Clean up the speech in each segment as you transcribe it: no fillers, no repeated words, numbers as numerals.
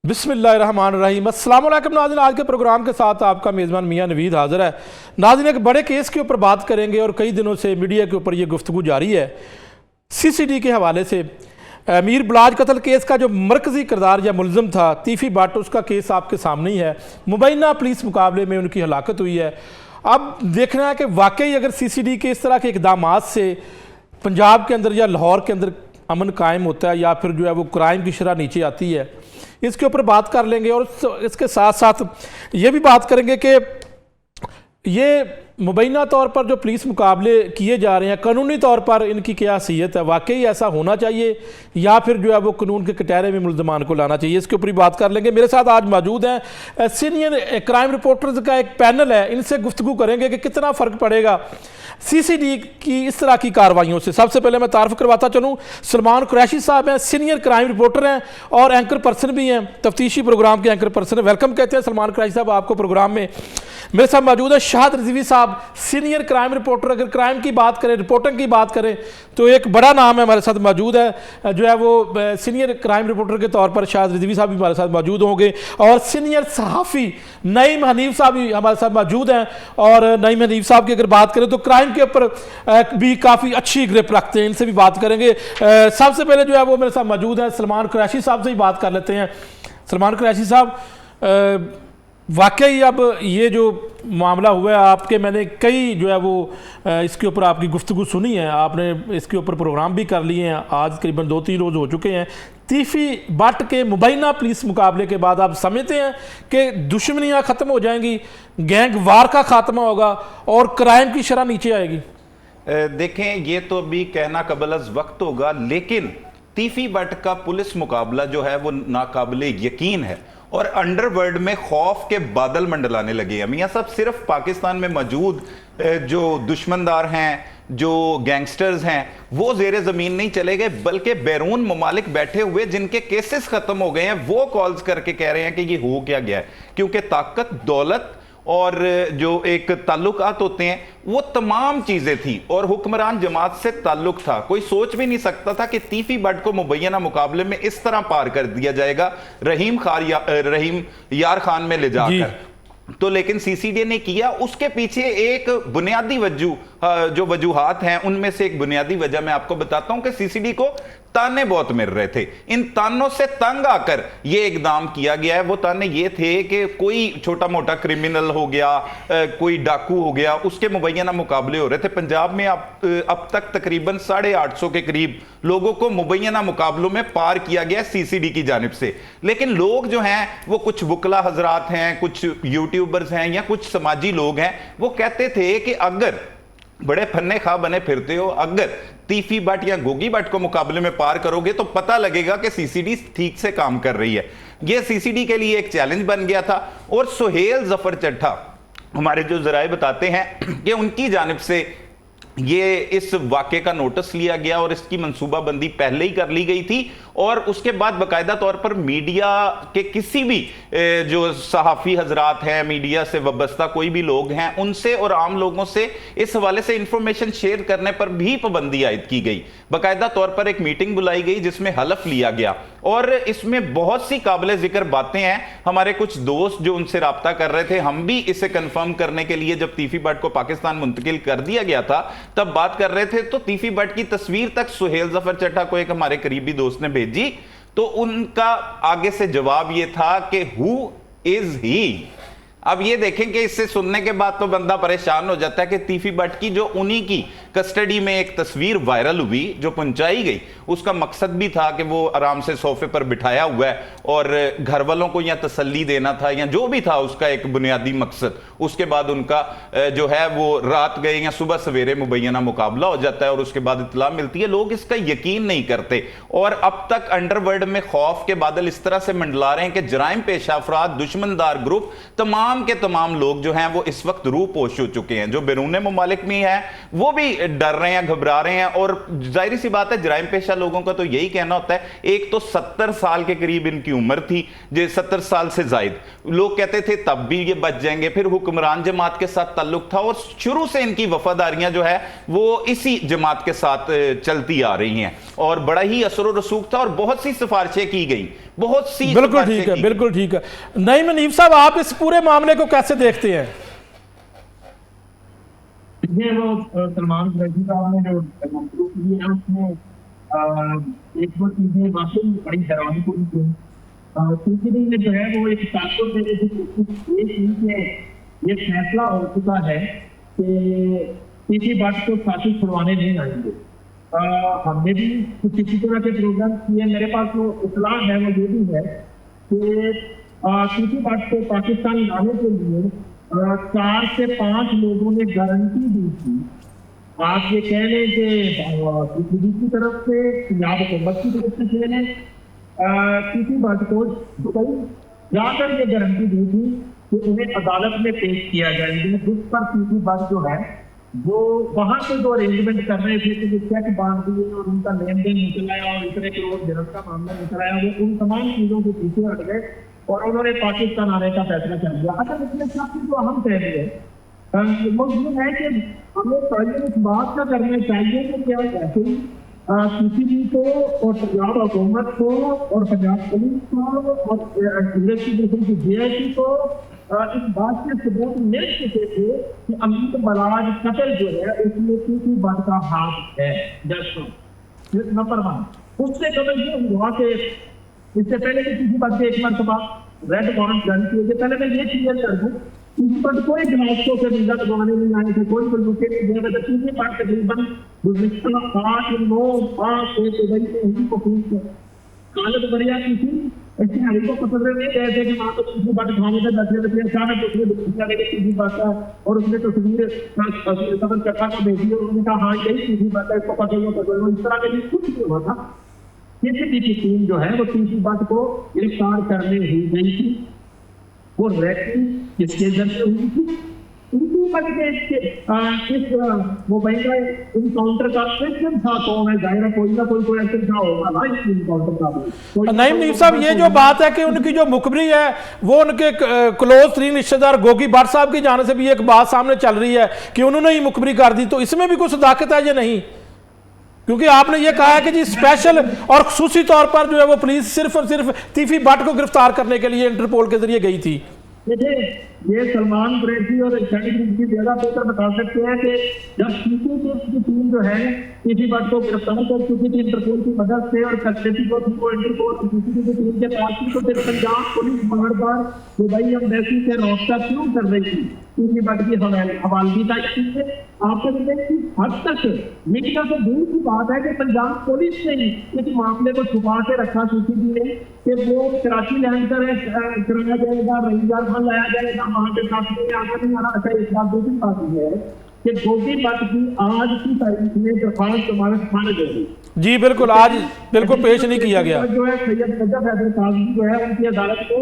बिस्मिल्लाहिर्रहमानिर्रहीम। अस्सलाम वालेकुम नाज़रीन, आज के प्रोग्राम के साथ आपका मेज़बान मियां नवीद हाज़िर है। नाज़रीन, एक बड़े केस के ऊपर बात करेंगे और कई दिनों से मीडिया के ऊपर ये गुफ्तगू जारी है CCD के हवाले से। मीर बलाज कत्ल केस का जो मरकज़ी किरदार या मुलज़म था तीफ़ी भट्ट, उसका केस आपके सामने ही है। मुबैना पुलिस मुकाबले में उनकी हलाकत हुई है। अब देखना है कि वाकई अगर CCD के इस तरह के इक़दामात से पंजाब के अंदर या लाहौर के अंदर अमन कायम होता है या फिर जो है वो क्राइम की शरह नीचे आती है, इसके ऊपर बात कर लेंगे। और इसके साथ साथ ये भी बात करेंगे कि ये मुबैना तौर पर जो पुलिस मुकाबले किए जा रहे हैं, कानूनी तौर पर इनकी क्या हैसियत है, वाकई ऐसा होना चाहिए या फिर जो है वो कानून के कटहरे में मुल्ज़मान को लाना चाहिए, इसके ऊपर ही बात कर लेंगे। मेरे साथ आज मौजूद हैं सीनियर क्राइम रिपोर्टर्स का एक पैनल है, इनसे गुफ्तगू करेंगे कि कितना फ़र्क पड़ेगा CCD की इस तरह की कार्रवाइयों से। सबसे पहले मैं तारुफ करवाता चलूँ, सलमान कुरैशी साहब हैं, सीनियर क्राइम रिपोर्टर हैं और एंकर पर्सन भी हैं, तफ्तीशी प्रोग्राम के एंकर पर्सन। वेलकम कहते हैं सलमान कुरैशी साहब आपको प्रोग्राम में। मेरे साथ मौजूद है शाहद रिजवी साहब, सीनियर क्राइम रिपोर्टर। अगर क्राइम की बात करें, रिपोर्टिंग की बात करें तो एक बड़ा नाम है हमारे साथ मौजूद है, जो है वो सीनियर क्राइम रिपोर्टर के तौर पर शाहद रिजवी साहब भी हमारे साथ मौजूद होंगे। और सीनियर सहाफ़ी नईम हनीफ साहब भी हमारे साथ मौजूद हैं। और नईम हनीफ साहब की अगर बात करें तो क्राइम के ऊपर भी काफ़ी अच्छी ग्रिप रखते हैं, इनसे भी बात करेंगे। सबसे पहले जो है वो मेरे साथ मौजूद है सलमान कुरैशी साहब से ही बात कर लेते हैं। सलमान कुरैशी साहब, वाकई अब ये जो मामला हुआ है आपके, मैंने कई जो है वो इसके ऊपर आपकी गुफ्तगू सुनी है, आपने इसके ऊपर प्रोग्राम भी कर लिए हैं, आज करीबन 2-3 रोज़ हो चुके हैं। तीफ़ी भट्ट के मुबैना पुलिस मुकाबले के बाद आप समझते हैं कि दुश्मनियाँ ख़त्म हो जाएंगी, गैंग वार का खात्मा होगा और क्राइम की शरह नीचे आएगी? देखें, ये तो अभी कहना कबल अज़ वक्त होगा, लेकिन तीफ़ी भट्ट का पुलिस मुकाबला जो है वो नाकाबिले यकीन है और अंडरवर्ल्ड में खौफ के बादल मंडलाने लगे हैं। मियां साहब, सिर्फ पाकिस्तान में मौजूद जो दुश्मनदार हैं, जो गैंगस्टर्स हैं, वो जेरे ज़मीन नहीं चले गए, बल्कि बैरून ममालिक बैठे हुए जिनके केसेस ख़त्म हो गए हैं, वो कॉल्स करके कह रहे हैं कि ये हो क्या गया है। क्योंकि ताकत, दौलत और जो एक ताल्लुकात होते हैं, वो तमाम चीज़ें थी और हुक्मरान जमात से ताल्लुक था। कोई सोच भी नहीं सकता था कि तीफ़ी भट्ट को मुबैना मुकाबले में इस तरह पार कर दिया जाएगा, रहीम यार खान में ले जाकर। तो लेकिन CCD ने किया। उसके पीछे एक बुनियादी जो वजूहात हैं, उनमें से एक बुनियादी वजह मैं आपको बताता हूं कि CCD को ताने बहुत मिल रहे थे। इन तानों से तंग आकर यह इकदाम किया गया है। वो ताने ये थे कि कोई छोटा मोटा क्रिमिनल हो गया, कोई डाकू हो गया, उसके मुबैना मुकाबले हो रहे थे। पंजाब में अब तक तकरीबन 850 के करीब लोगों को मुबैना मुकाबलों में पार किया गया CCD की जानिब से। लेकिन लोग जो हैं वो कुछ वकला हजरात हैं, कुछ यूट्यूबर्स हैं या कुछ समाजी लोग हैं, वो कहते थे कि अगर बड़े फन्ने खा बने फिरते हो, अगर तीफ़ी भट्ट या गोगी भट्ट को मुकाबले में पार करोगे तो पता लगेगा कि CCD ठीक से काम कर रही है। यह CCD के लिए एक चैलेंज बन गया था। और सुहेल जफर चड्ढा, हमारे जो जराए बताते हैं कि उनकी जानिब से ये इस वाक़े का नोटिस लिया गया और इसकी मंसूबाबंदी पहले ही कर ली गई थी। और उसके बाद बाकायदा तौर पर मीडिया के किसी भी जो सहाफ़ी हजरात हैं, मीडिया से वाबस्ता कोई भी लोग हैं, उनसे और आम लोगों से इस हवाले से इंफॉर्मेशन शेयर करने पर भी पाबंदी आयद की गई। बाकायदा तौर पर एक मीटिंग बुलाई गई जिसमें हलफ लिया गया और इसमें बहुत सी काबिल जिक्र बातें हैं। हमारे कुछ दोस्त जो उनसे रब्ता कर रहे थे, हम भी इसे कंफर्म करने के लिए जब तीफ़ी भट्ट को पाकिस्तान मुंतकिल कर दिया गया था तब बात कर रहे थे, तो तीफ़ी भट्ट की तस्वीर तक सुहेल जफर चड्ढा को एक हमारे करीबी दोस्त ने भेजी, तो उनका आगे से जवाब यह था कि हु इज ही। अब ये देखें कि इससे सुनने के बाद तो बंदा परेशान हो जाता है कि तीफ़ी भट्ट की जो उन्हीं की कस्टडी में एक तस्वीर वायरल हुई, जो पहुंचाई गई, उसका मकसद भी था कि वो आराम से सोफे पर बिठाया हुआ है और घर वालों को या तसल्ली देना था या जो भी था उसका एक बुनियादी मकसद। उसके बाद उनका जो है वो रात गए या सुबह सवेरे मुबैना मुकाबला हो जाता है और उसके बाद इत्तला मिलती है। लोग इसका यकीन नहीं करते और अब तक अंडरवर्ल्ड में खौफ के बादल इस तरह से मंडला रहे हैं कि जराइम पेशा अफराद, दुश्मनदार ग्रुप, तमाम के तमाम लोग जो हैं वो इस वक्त रूपोश हो चुके हैं। जो बैरून ममालिक में है वो भी डर रहे हैं, घबरा रहे हैं। और जाहिर सी बात है, जराइम पेशा लोगों का तो यही कहना होता है, एक तो 70 साल के करीब इनकी उम्र थी, जो 70 साल से जायद, लोग कहते थे तब भी ये बच जाएंगे। फिर हुक्मरान जमात के साथ ताल्लुक था और शुरू से इनकी वफादारियां जो है वो इसी जमात के साथ चलती आ रही हैं और बड़ा ही असर और रसूख था और बहुत सी सिफारिशें की गई, बहुत सी। बिल्कुल ठीक है, बिल्कुल ठीक है। नईम हनीफ साहब, आप इस पूरे मामले को कैसे देखते हैं? ये वो सलमान कुरैशी साहब ने जो गुफ्तगू की है उसमें एक दो चीजें वाकई बड़ी हैरानी को थी। सीसीडी ने जो है वो एक ताकत देने की ये फैसला हो चुका है कि किसी बात को फांसी छुड़वाने नहीं आएंगे। हमने भी कुछ इसी तरह के प्रोग्राम किए। मेरे पास जो इतला है वो ये भी है कि किसी बात को पाकिस्तान लाने के लिए 4 से 5 लोगों ने गारंटी दी थी। आप ये कह लें कि पीसीबी की तरफ से, पंजाब हुकूमत की तरफ से कह लें, किसी बात को दुबई जाकर ये गारंटी दी थी कि उन्हें अदालत में पेश किया जाएगा, जिस पर किसी बात जो है वो वहां से जो अरेंजमेंट कर रहे थे कि चेक बांध दिए और उनका लेन देन निकल आया और इतने करोड़ दिरहम का मामला निकल आया, वो उन तमाम चीजों के पीछे हट गए और उन्होंने पाकिस्तान आने का फैसला कर लिया। अच्छा, इसमें सबसे जो अहम पहलू है वो ये है कि हमें पहले इस बात का करना चाहिए कि क्या ऐसे ही सीसीबी को और पंजाब हुकूमत को और पंजाब पुलिस को और इन्वेस्टिगेशन की जेआईटी को इस बात से सबूत मिल चुके थे कि अमीर बराज कत्ल जो है उसमें किसी बात का हाथ है। Just number 1। उससे कबल ये हुआ कि इससे पहले कि किसी बात से एक मरतबा रेड वारंट जारी किए थे, पहले मैं ये क्लियर कर दूं, किसी पर कोई गिलासों के वीजा लगवाने नहीं आए थे, कोई बंदूकें नहीं दे रहे थे। किसी पर तकरीबन गुज़िश्ता 8-9 से दुबई से हिंदी को पूछ कालत बरिया किसी इश्तिहारी को पकड़ नहीं गए थे कि वहाँ तो किसी बात खाने का दस रहे थे। अचानक उसने दूसरा लेके किसी बात का और उसने तस्वीर सदर चक्का को भेजी और उन्होंने कहा हाँ यही किसी बात है, इसको पकड़ लो। इस तरह के लिए कुछ नहीं हुआ था। सीसीबी की टीम जो है वो तीसरी बात को गिरफ्तार करने ही गई थी। वो रैकिंग किसके जरिए हुई थी? इनकी बात इस मोबाइल का इनकाउंटर का एक्शन था, कौन है? जाहिर है कोई ना कोई एक्शन था होगा ना इस इनकाउंटर का। नईम हनीफ साहब, ये जो बात है कि उनकी जो मुखबरी है वो उनके क्लोज 3 रिश्तेदार गोगी भट्ट साहब की जाने से भी एक बात सामने चल रही है कि उन्होंने ही मुखबरी कर दी, तो इसमें भी कुछ सदाकत है या नहीं? क्योंकि आपने ये कहा है कि जी स्पेशल और खुसूसी तौर पर जो है वो पुलिस सिर्फ और सिर्फ तीफी भट्ट को गिरफ्तार करने के लिए इंटरपोल के जरिए गई थी। देखिए, ये सलमान कुरैशी और की जगह पर बता सकते हैं कि जब सीसीटीवी की टीम जो है किसी बात को गिरफ्तार कर चुकी थी इंटरपोल की मदद से और कस्टडी को इंटरपोल सीसीटीवी टीम के पास थी, तो फिर पंजाब पुलिस बार-बार दुबई एम्बेसी से रब्ता क्यों कर रही थी? किसी बात की हवालगी का आपको हद तक मीडिया से दूर की बात है कि पंजाब पुलिस ने ही इस मामले को छुपा के रखा सीसीटीवी ने कि वो कराची लैंड कराया जाएगा, रईजार खान लाया जाएगा, वहां के सामने आकर नहीं आना। अच्छा, इस बात दूसरी बात है कि गोगी भट्ट की आज की तारीख में दरखास्त जमानत खारिज हो गई। जी बिल्कुल, आज बिल्कुल पेश नहीं किया गया। जो है सैयद नजफ हैदर काजी जो है उनकी अदालत को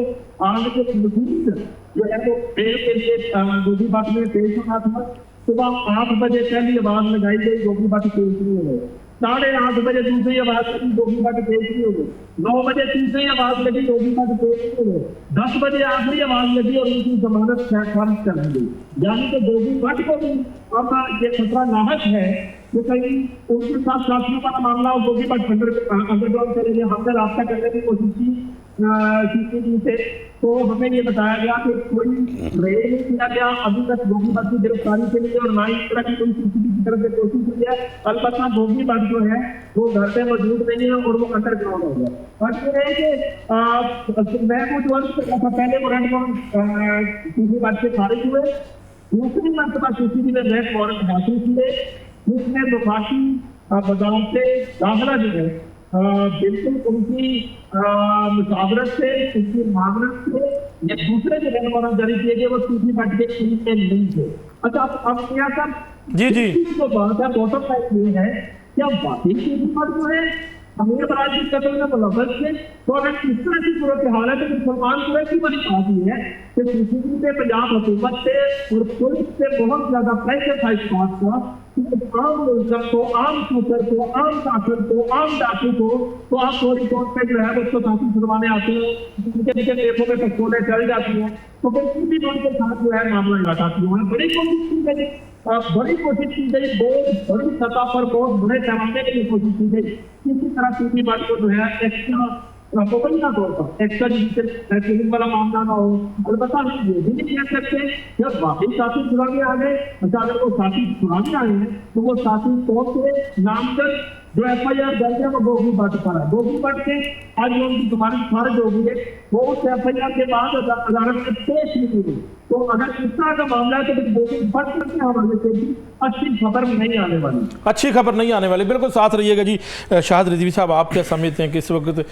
आज के मजीद जो है वो बेल के लिए गोगी भट्ट में पेश होना था। सुबह 8 बजे पहली आवाज लगाई गई, गोगी भट्ट पेश नहीं हो गए। 8:30 बजे दूसरी आवाज लगी, गोगी भट्ट पेश नहीं हो गए। 9 बजे तीसरी आवाज लगी, गोगी भट्ट पेश नहीं हो गए। 10 बजे आखिरी आवाज लगी और उनकी जमानत खारिज कर दी गई। यानी कि गोगी भट्ट को भी अब ये खतरा लाहक है कि कहीं उनके साथ साथियों का मामला हो, गोगी भट्ट अंडरग्राउंड चले गए। हमने रास्ता करने की कोशिश की सीसीटीवी से, तो हमें ये बताया गया कि कोई रेड नहीं किया गया अभी तक गोगी भट्ट की गिरफ्तारी के लिए और ना ही इस तरह की कोई सीसीटीवी की तरफ से कोशिश हुई है। अलबत्ता गोगी भट्ट जो है वो घर पे मौजूद नहीं है और वो अंडरग्राउंड हो गया। और ये है कि मैं कुछ वर्ष पहले वो रेड वारंट गोगी भट्ट से खारिज हुए, दूसरी मरतबा सीसीटीवी ने रेड वारंट हासिल किए, जिसमें वफाकी बगावते दाखिला जो है बिल्कुल उनकी मुशावरत से, उनकी मामलत से या दूसरे जो रेड वारंट जारी किए गए वो तीसरी भट्ट के टीम में नहीं थे। अच्छा, अब क्या सर जी जो बात है बॉटम लाइन ये है, क्या वाकई तीसरी भट्ट जो है अमीर बराज की कत्ल में मुलव्वस थे। तो अगर इस तरह की सूरत हाल है तो सलमान कुरैशी बड़ी बात ये है कि सीसीटीवी पे पंजाब हुकूमत से और पुलिस से बहुत ज्यादा प्रेशर था इस बात का कि आम मुल्जम को, आम शूटर को, आम कातिल को, आम डाकू को तो आप फौरी तौर पर जो है उसको साथी छुड़वाने आते हैं, उनके नीचे टेपों में पिस्तौलें चल जाती हैं, तो फिर किसी भी उनके साथ जो है मामला लगाती है। बड़ी कोशिश की गई, बड़ी कोशिश की गई, बहुत बड़ी सतह पर बहुत बड़े पैमाने की कोशिश की गई किसी तरह की बात को जो है एक्स्ट्रा मुकम्मल तौर पर एक्स्ट्रा जुडिशियल वाला मामला ना हो। अलबत्ता हम ये भी नहीं कह सकते जब वाकई साथी छुड़ाने आ गए, अच्छा अगर वो साथी छुड़ाने आए हैं तो वो साथी कौन से नामजद जो FIR दर्ज है वो गोगी भट्ट पर है। गोगी भट्ट के आज उनकी जमानत खारिज हो गई है, वो उस FIR के बाद अदालत में पेश नहीं हुई। तो अगर इस तरह का मामला है तो गोगी भट्ट के हवाले से भी अच्छी खबर नहीं आने वाली, अच्छी खबर नहीं आने वाली। बिल्कुल साथ रहिएगा जी। शाहिद रिजवी साहब, आप क्या समझते हैं कि इस वक्त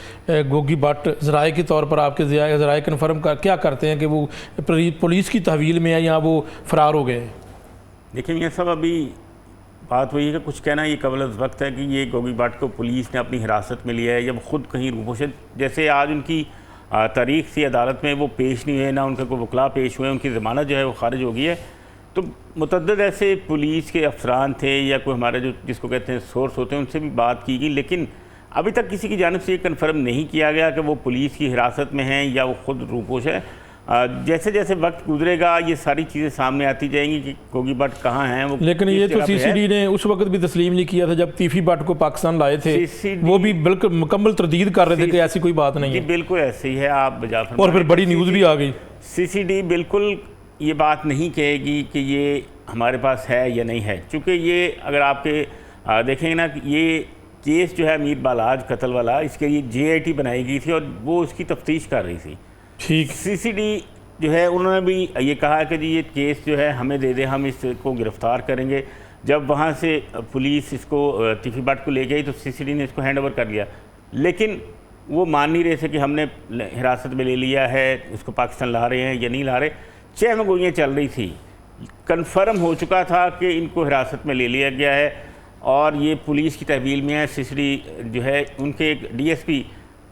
गोगी भट्ट ज़राए के तौर पर आपके ज़राए कन्फर्म क्या करते हैं कि वो पुलिस की तहवील में है या वो फरार हो गए? देखिए मियां साहब, अभी बात वही है कि कुछ कहना ये कबल वक्त है कि ये गोगी भट्ट को पुलिस ने अपनी हिरासत में लिया है या वो ख़ुद कहीं रूपोशत, जैसे आज उनकी तारीख से अदालत में वो पेश नहीं हुए, ना उनके कोई वकला पेश हुए, उनकी ज़मानत जो है वो खारिज हो गई है। तो मुतअद्दिद ऐसे पुलिस के अफसरान थे या कोई हमारे जो जिसको कहते हैं सोर्स होते हैं, उनसे भी बात की गई, लेकिन अभी तक किसी की जानिब से ये कन्फर्म नहीं किया गया कि वो पुलिस की हिरासत में हैं या वो ख़ुद रूपोश है। जैसे जैसे वक्त गुजरेगा ये सारी चीज़ें सामने आती जाएंगी कि गोगी भट्ट कहाँ हैं वो। लेकिन ये तो CCD ने उस वक्त भी तस्लीम नहीं किया था जब तीफी भट्ट को पाकिस्तान लाए थे, वो भी बिल्कुल मुकम्मल तरदीद कर रहे थे कि ऐसी कोई बात नहीं है। बिल्कुल ऐसे ही है, आप बजा फरमाएं। और फिर बड़ी न्यूज़ भी आ गई। CCD बिल्कुल ये बात नहीं कहेगी कि ये हमारे पास है या नहीं है, चूँकि ये अगर आपके देखेंगे ना कि ये केस जो है अमीर बालाज कत्ल वाला, इसके लिए JIT बनाई गई थी और वो उसकी तफ्तीश कर रही थी। ठीक, CCD जो है उन्होंने भी ये कहा कि जी ये केस जो है हमें दे दे, हम इसको गिरफ़्तार करेंगे। जब वहाँ से पुलिस इसको तीफी भट्ट को ले गई तो CCD ने इसको हैंड ओवर कर लिया, लेकिन वो मान नहीं रहे थे कि हमने हिरासत में ले लिया है, उसको पाकिस्तान ला रहे हैं या नहीं ला रहे। चहमगोइयाँ चल रही थी, कन्फर्म हो चुका था कि इनको हिरासत में ले लिया गया है और ये पुलिस की तहवील में है। CCD जो है उनके एक DSP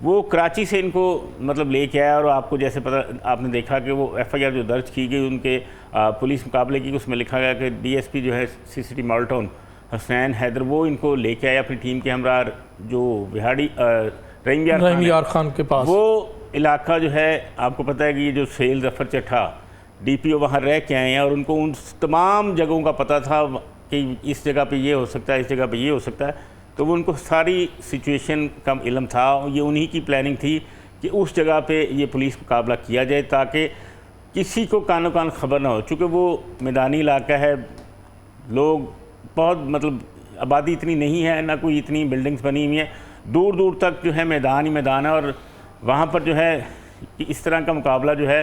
वो कराची से इनको मतलब लेके आया और आपको जैसे पता आपने देखा कि वो FIR जो दर्ज की गई उनके पुलिस मुकाबले की, उसमें लिखा गया कि DSP जो है CCD मॉडल टाउन हुसैन हैदर वो इनको लेके आया अपनी टीम के हमरा जो बिहाड़ी रहीम यार खान के पास। वो इलाका जो है आपको पता है कि ये जो सेल जफ़र चट्ठा DPO वहाँ रह के आए हैं और उनको उन तमाम जगहों का पता था कि इस जगह पे ये हो सकता है, इस जगह पे ये हो सकता है, तो वो उनको सारी सिचुएशन का इल्म था। ये उन्हीं की प्लानिंग थी कि उस जगह पे ये पुलिस मुकाबला किया जाए ताकि किसी को कानो कान खबर ना हो, चूँकि वो मैदानी इलाका है, लोग बहुत मतलब आबादी इतनी नहीं है, ना कोई इतनी बिल्डिंग्स बनी हुई हैं, दूर दूर तक जो है मैदान ही मैदान है और वहाँ पर जो है इस तरह का मुकाबला जो है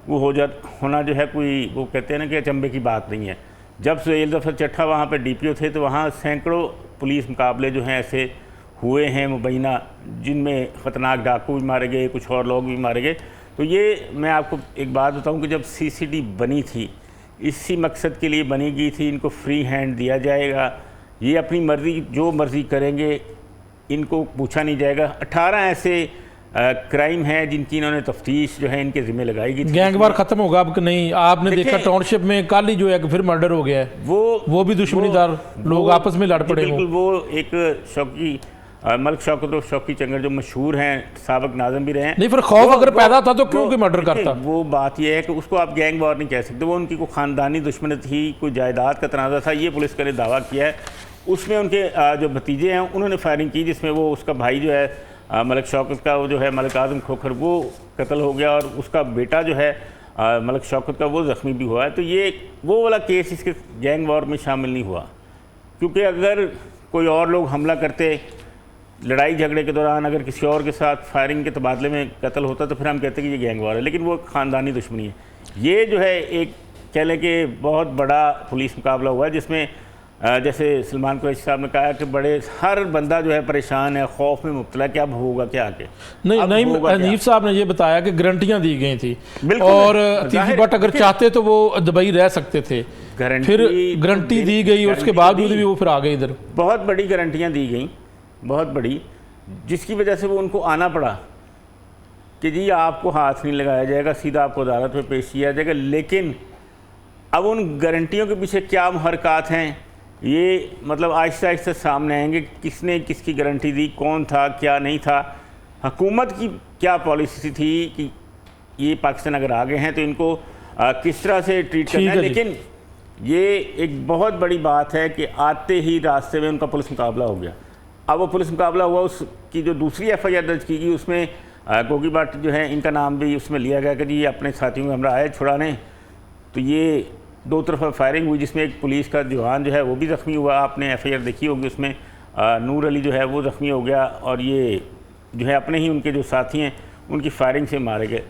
वो होना जो है कोई वो कहते हैं ना कि अचंभे की बात नहीं है। जब सुहेल जफर चट्ठा वहाँ पर DPO थे तो वहाँ सैकड़ों पुलिस मुकाबले जो हैं ऐसे हुए हैं मुबैना, जिनमें ख़तरनाक डाकू भी मारे गए, कुछ और लोग भी मारे गए। तो ये मैं आपको एक बात बताऊं कि जब CCD बनी थी इसी मकसद के लिए बनी गई थी, इनको फ्री हैंड दिया जाएगा, ये अपनी मर्ज़ी जो मर्ज़ी करेंगे, इनको पूछा नहीं जाएगा। 18 ऐसे क्राइम है जिनकी इन्होंने तफ्तीश जो है इनके ज़िम्मे लगाई गई। गैंगवार ख़त्म होगा अब कि नहीं? आपने देखा टाउनशिप में कल ही जो है फिर मर्डर हो गया है, वो भी दुश्मनीदार लोग आपस में लड़ पड़े। बिल्कुल, वो एक शौकी मलिक शौकी चंगर जो मशहूर हैं, साबिक नाज़िम भी रहे हैं। नहीं, फिर खौफ अगर पैदा था तो क्यों कोई मर्डर करता? वो बात यह है कि उसको आप गैंग वॉर नहीं कह सकते, वो उनकी कोई ख़ानदानी दुश्मनी थी, कोई जायदाद का तनाज़ा था, ये पुलिस ने दावा किया है। उसमें उनके जो भतीजे हैं उन्होंने फायरिंग की, जिसमें वो उसका भाई जो है मलिक शौकत का वो जो है मलिक आज़म खोखर वो कत्ल हो गया और उसका बेटा जो है मलिक शौकत का वो ज़ख्मी भी हुआ है। तो ये वो वाला केस इसके गैंग वॉर में शामिल नहीं हुआ, क्योंकि अगर कोई और लोग हमला करते लड़ाई झगड़े के दौरान, अगर किसी और के साथ फायरिंग के तबादले में कत्ल होता तो फिर हम कहते हैं कि ये गैंग वॉर है, लेकिन वो ख़ानदानी दुश्मनी है। ये जो है एक कह लें कि बहुत बड़ा पुलिस मुकाबला हुआ है जिसमें जैसे सलमान कुरैशी साहब ने कहा कि बड़े हर बंदा जो है परेशान है, खौफ में मुब्तला कि अब होगा क्या आगे। नहीं, हनीफ साहब ने ये बताया कि गारंटियां दी गई थी और तीफी भट्ट अगर चाहते तो वो दुबई रह सकते थे, फिर गारंटी दी गई, उसके बावजूद भी वो फिर आ गए इधर। बहुत बड़ी गारंटियाँ दी गई, बहुत बड़ी, जिसकी वजह से वो उनको आना पड़ा कि जी आपको हाथ नहीं लगाया जाएगा, सीधा आपको अदालत में पेश किया जाएगा। लेकिन अब उन गारंटियों के पीछे क्या मुहरकात हैं, ये मतलब आहिस्ता आहिस्ता सामने आएंगे। किसने किसकी गारंटी दी, कौन था, क्या नहीं था, हुकूमत की क्या पॉलिसी थी कि ये पाकिस्तान अगर आ गए हैं तो इनको किस तरह से ट्रीट करना है। लेकिन ये एक बहुत बड़ी बात है कि आते ही रास्ते में उनका पुलिस मुकाबला हो गया। अब वो पुलिस मुकाबला हुआ, उसकी जो दूसरी FIR दर्ज की गई उसमें गोगी भट्ट जो है इनका नाम भी उसमें लिया गया कि जी अपने साथियों को हमरा आए छुड़ाने। तो ये दो तरफा फायरिंग हुई जिसमें एक पुलिस का जवान जो है वो भी ज़ख्मी हुआ। आपने FIR देखी होगी, उसमें नूर अली जो है वो ज़ख्मी हो गया और ये जो है अपने ही उनके जो साथी हैं उनकी फायरिंग से मारे गए।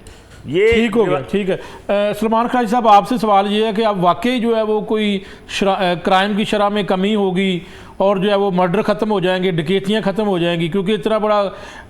ये ठीक हो गया, ठीक है। सलमान खराजी साहब, आपसे सवाल ये है कि अब वाकई जो है वो कोई क्राइम की शरह में कमी होगी और जो है वो मर्डर ख़त्म हो जाएंगे, डकैतियाँ ख़त्म हो जाएंगी, क्योंकि इतना बड़ा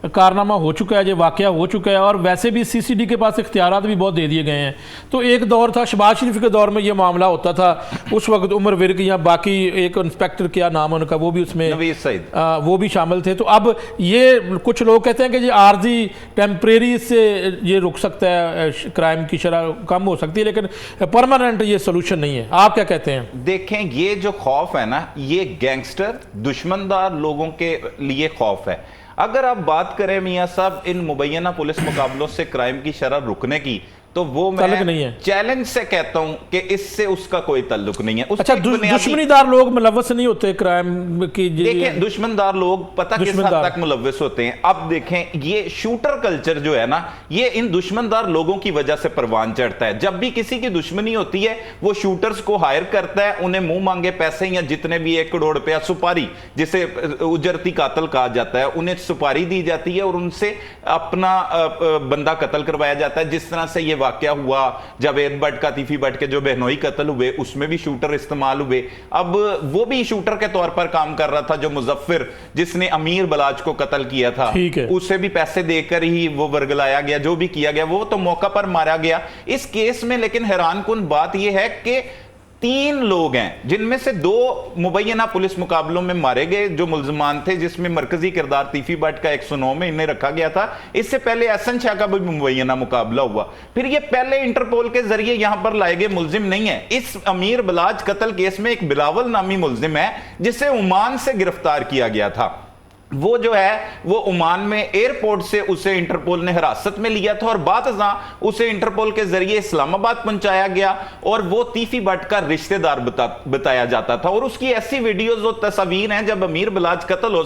कारनामा हो चुका है, ये वाक़या हो चुका है और वैसे भी CCD के पास इख्तियारात भी बहुत दे दिए गए हैं। तो एक दौर था, शहबाज शरीफ के दौर में ये मामला होता था, उस वक्त उमर विर्क या बाकी एक इंस्पेक्टर क्या नाम है उनका, वो भी उसमें नवीद सईद वो भी शामिल थे। तो अब ये कुछ लोग कहते हैं कि ये आर्जी टेम्परेरी से ये रुक सकता है, क्राइम की शरह कम हो सकती है, लेकिन परमानेंट ये सोल्यूशन नहीं है। आप क्या कहते हैं? देखें, ये जो खौफ है ना, ये गैंगस्टर दुश्मनदार लोगों के लिए खौफ है। अगर आप बात करें मियां साहब इन मुबैना पुलिस मुकाबलों से क्राइम की शरह रुकने की, तो वो मैं चैलेंज से कहता हूं कि इससे उसका कोई ताल्लुक नहीं है। अच्छा, दुश्मनीदार लोग मुलव्वस नहीं होते क्राइम की? देखें, दुश्मनदार लोग पता किस हद तक मुलव्वस होते हैं। अब देखें, ये शूटर कल्चर जो है ना, ये इन दुश्मनदार लोगों की वजह से परवान चढ़ता है। जब भी किसी की दुश्मनी होती है, वो शूटर्स को हायर करता है, उन्हें मुंह मांगे पैसे या जितने भी 1 करोड़ रुपया सुपारी, जिसे उजरती कातल कहा जाता है, उन्हें सुपारी दी जाती है और उनसे अपना बंदा कत्ल करवाया जाता है। जिस तरह से ये वाकया हुआ जावेद भट्ट का, तीफी भट्ट के जो बहनोई कत्ल हुए, उसमें भी शूटर इस्तेमाल हुए। अब वो भी शूटर के तौर पर काम कर रहा था, जो मुजफ्फर जिसने अमीर बलाज को कत्ल किया था, उसे भी पैसे देकर ही वो वर्गलाया गया। जो भी किया गया वो तो मौका पर मारा गया इस केस में। लेकिन हैरानकुन बात यह है कि 3 लोग हैं जिनमें से 2 मुबैना पुलिस मुकाबलों में मारे गए जो मुल्जमान थे, जिसमें मरकजी किरदार तीफी भट्ट का 109 में इन्हें रखा गया था। इससे पहले एहसन शाह का भी मुबैना मुकाबला हुआ। फिर ये पहले इंटरपोल के जरिए यहां पर लाए गए मुल्जिम नहीं है। इस अमीर बलाज कत्ल केस में एक बिलावल नामी मुल्जिम है जिसे ओमान से गिरफ्तार किया गया था। वो जो है वो ओमान में एयरपोर्ट से उसे इंटरपोल ने हिरासत में लिया था और बातज़ां उसे इंटरपोल के जरिए इस्लामाबाद पहुंचाया गया और वो तीफी भट्ट का रिश्तेदार बताया जाता था। और उसकी ऐसी वीडियोज और तस्वीर हैं जब अमीर बलाज कत्ल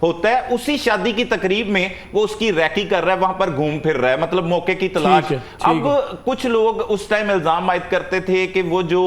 होता है, उसी शादी की तकरीब में वो उसकी रैकी कर रहा है, वहां पर घूम फिर रहा है, मतलब मौके की तलाश। अब कुछ लोग उस टाइम इल्जाम आयद करते थे कि वो जो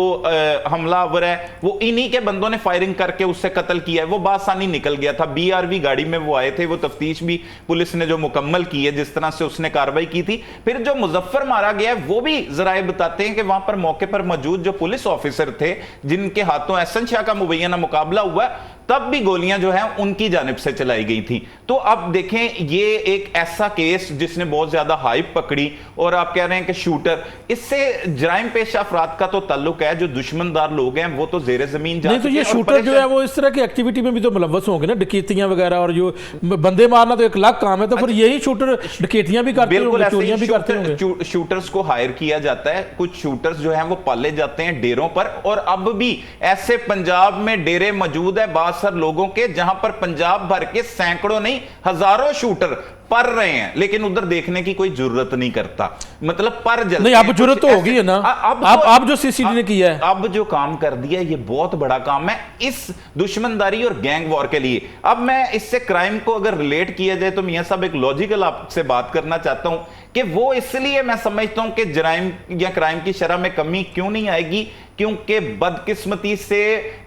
हमलावर है वो इन्हीं के बंदों ने फायरिंग करके उससे कत्ल किया है। वो बासानी निकल गया था। BRV गाड़ी में वो आए थे। वो तफ्तीश भी पुलिस ने जो मुकम्मल की है, जिस तरह से उसने कार्रवाई की थी। फिर जो मुजफ्फर मारा गया है वो भी जराए बताते हैं कि वहां पर मौके पर मौजूद जो पुलिस ऑफिसर थे जिनके हाथों एहसन शाह का मुबैना मुकाबला हुआ, तब भी गोलियां जो हैं उनकी जानिब से चलाई गई थी। तो अब देखें, ये एक ऐसा केस जिसने बहुत ज्यादा हाइप पकड़ी और आप कह रहे हैं कि शूटर, इससे जराइम पेश अफराद का तो ताल्लुक है। जो दुश्मनदार लोग हैं वो तो जेरे जमीन जा नहीं, तो ये शूटर जो है वो इस तरह की एक्टिविटी में भी तो मुलव्वस होंगे ना, डकैतियां वगैरह, और जो बंदे मारना तो एक अलग काम है, तो फिर यही शूटर डकैतियां भी करते होंगे, चोरियां भी करते होंगे। शूटर्स को हायर किया जाता है। कुछ शूटर्स जो हैं वो पाले जाते हैं डेरों पर, और अब भी ऐसे पंजाब में डेरे मौजूद है बासर लोगों के जहां पर पंजाब भर के सैकड़ों नहीं हजारों शूटर पर रहे हैं, लेकिन उधर देखने की कोई जरूरत नहीं करता। मतलब पर जल्द नहीं, अब जरूरत तो होगी है ना। अब जो CCD ने किया है, अब जो काम कर दिया, ये बहुत बड़ा काम है इस दुश्मनदारी और गैंग वॉर के लिए। अब मैं इससे क्राइम को अगर रिलेट किया जाए तो मियां साहब एक लॉजिकल आपसे बात करना चाहता हूं कि वो इसलिए मैं समझता हूं कि जराइम या क्राइम की शरह में कमी क्यों नहीं आएगी, क्योंकि बदकिस्मती से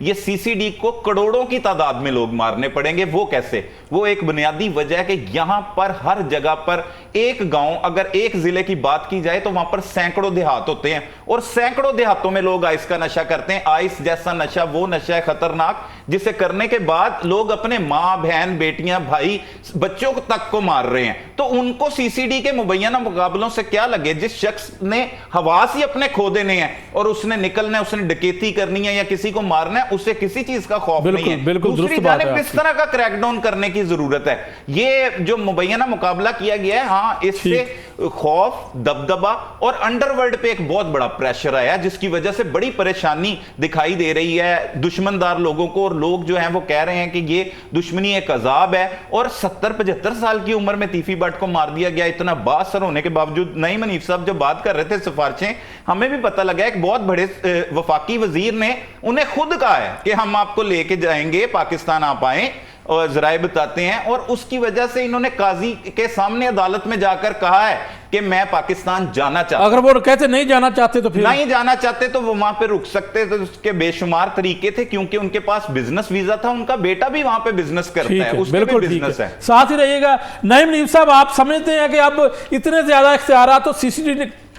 ये CCD को करोड़ों की तादाद में लोग मारने पड़ेंगे। वो कैसे? वो एक बुनियादी वजह है कि यहां पर हर जगह पर एक गांव, अगर एक जिले की बात की जाए तो वहां पर सैकड़ों देहात होते हैं और सैकड़ों देहातों में लोग आइस का नशा करते हैं। आइस जैसा नशा वो नशा है खतरनाक जिसे करने के बाद लोग अपने माँ बहन बेटियां भाई बच्चों तक को मार रहे हैं। तो उनको सीसीडी के मुबैना मुकाबलों से क्या लगे? जिस शख्स ने हवास ही अपने खो देने हैं और उसने निकलना है, उसने डकैती करनी है या किसी को मारना है, उसे किसी चीज का खौफ नहीं है। दूसरी जानिब किस तरह का क्रैकडाउन करने की जरूरत है? ये जो मुबैना मुकाबला किया गया है, हाँ, इससे खौफ, दबदबा और अंडरवर्ल्ड पे एक बहुत बड़ा प्रेशर आया, जिसकी वजह से बड़ी परेशानी दिखाई दे रही है दुश्मनदार लोगों को। और लोग जो हैं वो कह रहे हैं कि ये दुश्मनी एक अजाब है। और 70-75 साल की उम्र में तीफी भट्ट को मार दिया गया, इतना बासर होने के बावजूद। नईम हनीफ साहब जब बात कर रहे थे सिफारिशें, हमें भी पता लगा एक बहुत बड़े वफाकी वजीर ने उन्हें खुद कहा है कि हम आपको लेके जाएंगे, पाकिस्तान आप आए, और जराए बताते हैं। और उसकी वजह से इन्होंने काजी के सामने अदालत में जाकर कहा है कि मैं पाकिस्तान जाना चाहता। अगर वो कहते नहीं जाना चाहते तो फिर नहीं जाना चाहते तो वो वहां पे रुक सकते थे। उसके बेशुमार तरीके थे, क्योंकि उनके पास बिजनेस वीजा था, उनका बेटा भी वहां पे बिजनेस करता है, उसके भी बिजनेस है। साथ ही रहिएगा। नईम हनीफ साहब, आप समझते हैं कि अब इतने ज्यादा इख्तियारात तो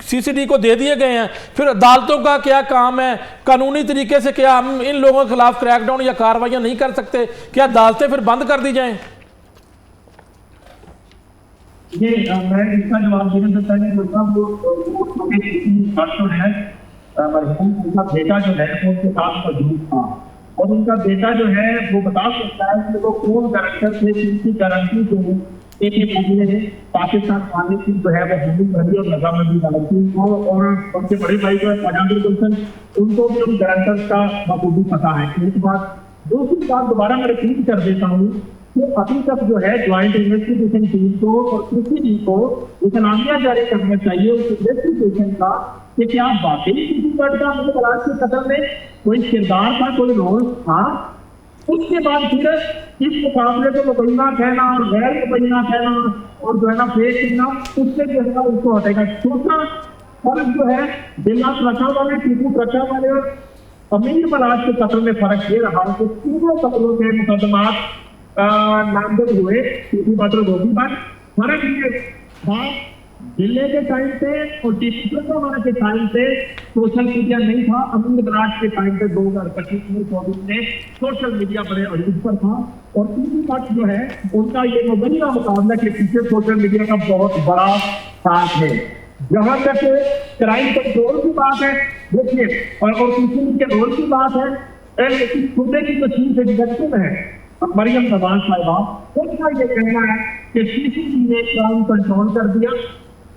सीसीडी को दे दिए गए हैं, फिर अदालतों का क्या काम है? कानूनी तरीके से क्या हम इन लोगों के खिलाफ क्रैकडाउन या कार्रवाइयां नहीं कर सकते? क्या अदालतें फिर बंद कर दी जाएं? ये मैं इसका जवाब देने से पहले बोलता हूँ, वो है मरहूम, उनका बेटा जो है उनके साथ मौजूद था, और उनका बेटा जो है वो बता सकता है कि वो कौन गारंटर थे, जिनकी गारंटी जो एक मामले पाकिस्तान आने की जो है वो हिंदू भरी और नजामती गारंटी हो, और उनके बड़े भाई जो है फजानुल गुलशन, उनको भी उन गारंटर्स का बखूबी पता है। एक बात। दूसरी बात दोबारा मैं रिपीट कर देता हूँ कि अभी तक जो है ज्वाइंट इन्वेस्टिगेशन टीम को और सीसीडी को इतलामिया जारी करना चाहिए उस इन्वेस्टिगेशन का कि क्या वाकई किसी वर्ड का हमें तलाश के कत्ल में कोई किरदार था, कोई रोल था। उसके बाद फिर इस मुकाबले को मुबैना कहना और गैर मुबैना कहना और जो है ना फेक कहना, उससे जो है उसको हटेगा। दूसरा फर्क जो है बिल्ला सुरक्षा वाले, टीपू सुरक्षा वाले और अमीर मराज के कत्ल में फर्क ये रहा कि तीनों कत्लों के मुकदमात नामजद हुए, टीपू भट्ट और गोपी भट्ट। फर्क ये था जिले के टाइम पे और टीपू सुरक्षा वाले के टाइम पे सोशल मीडिया नहीं था। अमीर मराज के टाइम पे 2025 में 24 में सोशल मीडिया बड़े अड़ूज पर था। और टीपू भट्ट जो है उनका ये मुबैना मुकाबला के पीछे सोशल मीडिया का बहुत बड़ा साथ है। जहां तक क्राइम कंट्रोल की बात है, देखिए, और सीसीडी के रोल की बात है, लेकिन सूबे की जो चीफ एग्जीक्यूटिव है मरियम नवाज साहिबा, उनका ये कहना है कि सीसीडी ने क्राइम कंट्रोल कर दिया,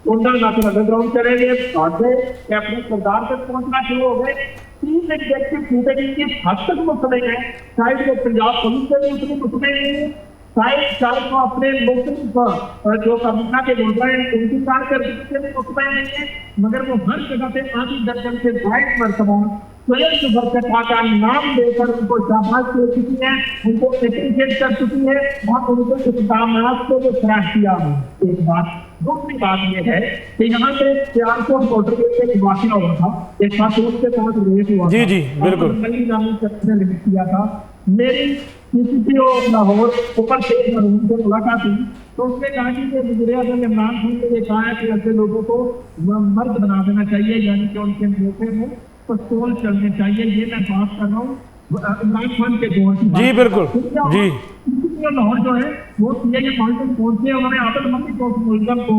उनका ना तो अंडरग्राउंड चले गए, भाग गए, अपने सरदार तक पहुंचना शुरू हो गए। चीफ एग्जीक्यूटिव सूबे की किस हद तक मुतले हैं, शायद वो पंजाब पुलिस से भी उतनी मुतले नहीं है, शायद वो अपने लोकल जो कमीना के मुद्दा है उनकी कारकर्दगी से भी मुतमईन नहीं है, मगर वो हर जगह पे आधी दर्जन से जायद मरतबा स्वयं सुभद्रा का नाम लेकर उनको शाबाश दे चुकी है, उनको एप्रिशिएट कर चुकी है और उनको इक़दामात को वो सराह किया है। एक बात। दूसरी बात यह है कि यहाँ पे सियालकोट बॉर्डर पे एक वाक़या हुआ था, एक खातून के साथ रेप हुआ। जी जी बिल्कुल। ने लिख किया था। मेरी सीसीपीओ लाहौर ऊपर से से मुलाकात हुई तो उसने कहा कि वज़ीर आज़म इमरान खान ने ये कहा है कि ऐसे लोगों को मर्द बना देना चाहिए, यानी कि उनके मुँह में पिस्तौल चलने चाहिए। ये मैं बात कर रहा हूँ इमरान खान के दौर की। जी बिल्कुल जी। लाहौर जो है वो सीआईए पॉलिटिक्स पहुंचे, उन्होंने आतंकवादी को मुलजम को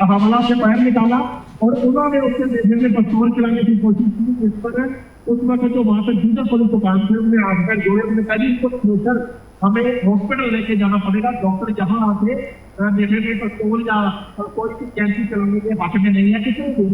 हमला से बाहर निकाला और उन्होंने उसके देश में पिस्तौल चलाने की कोशिश की। इस पर उस वक्त जो वहां पर जूनियर पुलिस दुकान थे उन्होंने आकर जोड़े, उन्होंने कहा जी इसको क्लोजर हमें हॉस्पिटल लेके जाना पड़ेगा, डॉक्टर जहाँ आके मेरे में पिस्तौल या कोई भी कैंची चलाने के हक में नहीं है किसी भी।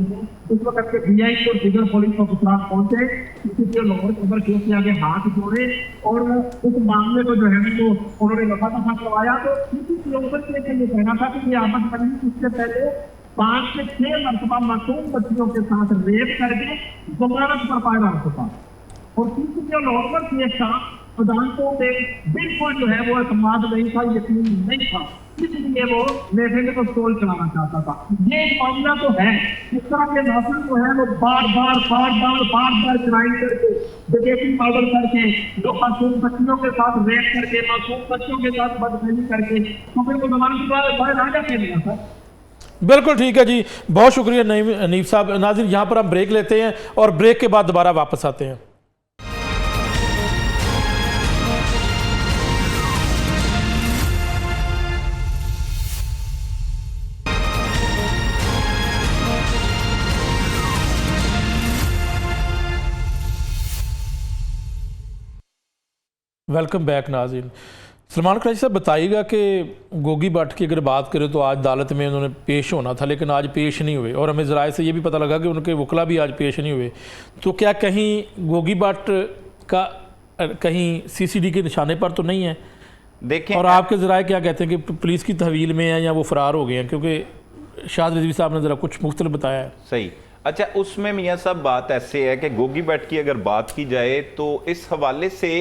उस वक्त के डीआई और दिगर पुलिस अफसरान पहुंचे, किसी के लोगों खबर केस के आगे हाथ जोड़े और उस मामले को जो है वो उन्होंने रफा दफा करवाया। तो किसी के ऊपर ये कहना था कि ये आमद बनी इससे पहले 5 से 6 मरतबा मासूम बच्चियों के साथ रेप करके जमानत पर पाया जा चुका और किसी के लोगों केस का अदालतों में बिल्कुल जो है वो एतमाद नहीं था, यकीन नहीं था, इसलिए वो नेफे को पिस्तौल चलाना चाहता था। ये मामला तो है, इस तरह के नासिर जो है वो बार बार क्राइम करके डकैती मर्डर करके जो मासूम बच्चियों के साथ रेप करके मासूम बच्चों के साथ बदफहमी करके तो फिर वो जमानत पर बाहर आ जाते नहीं था। बिल्कुल ठीक है जी, बहुत शुक्रिया नईम हनीफ साहब। नाज़रीन, यहाँ पर हम ब्रेक लेते हैं और ब्रेक के बाद दोबारा वापस आते हैं। वेलकम बैक नाज़रीन। सलमान कुरैशी साहब, बताइएगा कि गोगी भट्ट की अगर बात करें तो आज अदालत में उन्होंने पेश होना था लेकिन आज पेश नहीं हुए, और हमें ज़राए से ये भी पता लगा कि उनके वकला भी आज पेश नहीं हुए। तो क्या कहीं गोगी भट्ट का कहीं सीसीडी के निशाने पर तो नहीं है? देखें, और आपके ज़राए क्या कहते हैं कि पुलिस की तहवील में है या वो फ़रार हो गए हैं? क्योंकि शाहद रिजवी साहब ने ज़रा कुछ मुख्तलिफ बताया है। सही। अच्छा, उसमें मियाँ साहब बात ऐसे है कि गोगी भट्ट की अगर बात की जाए तो इस हवाले से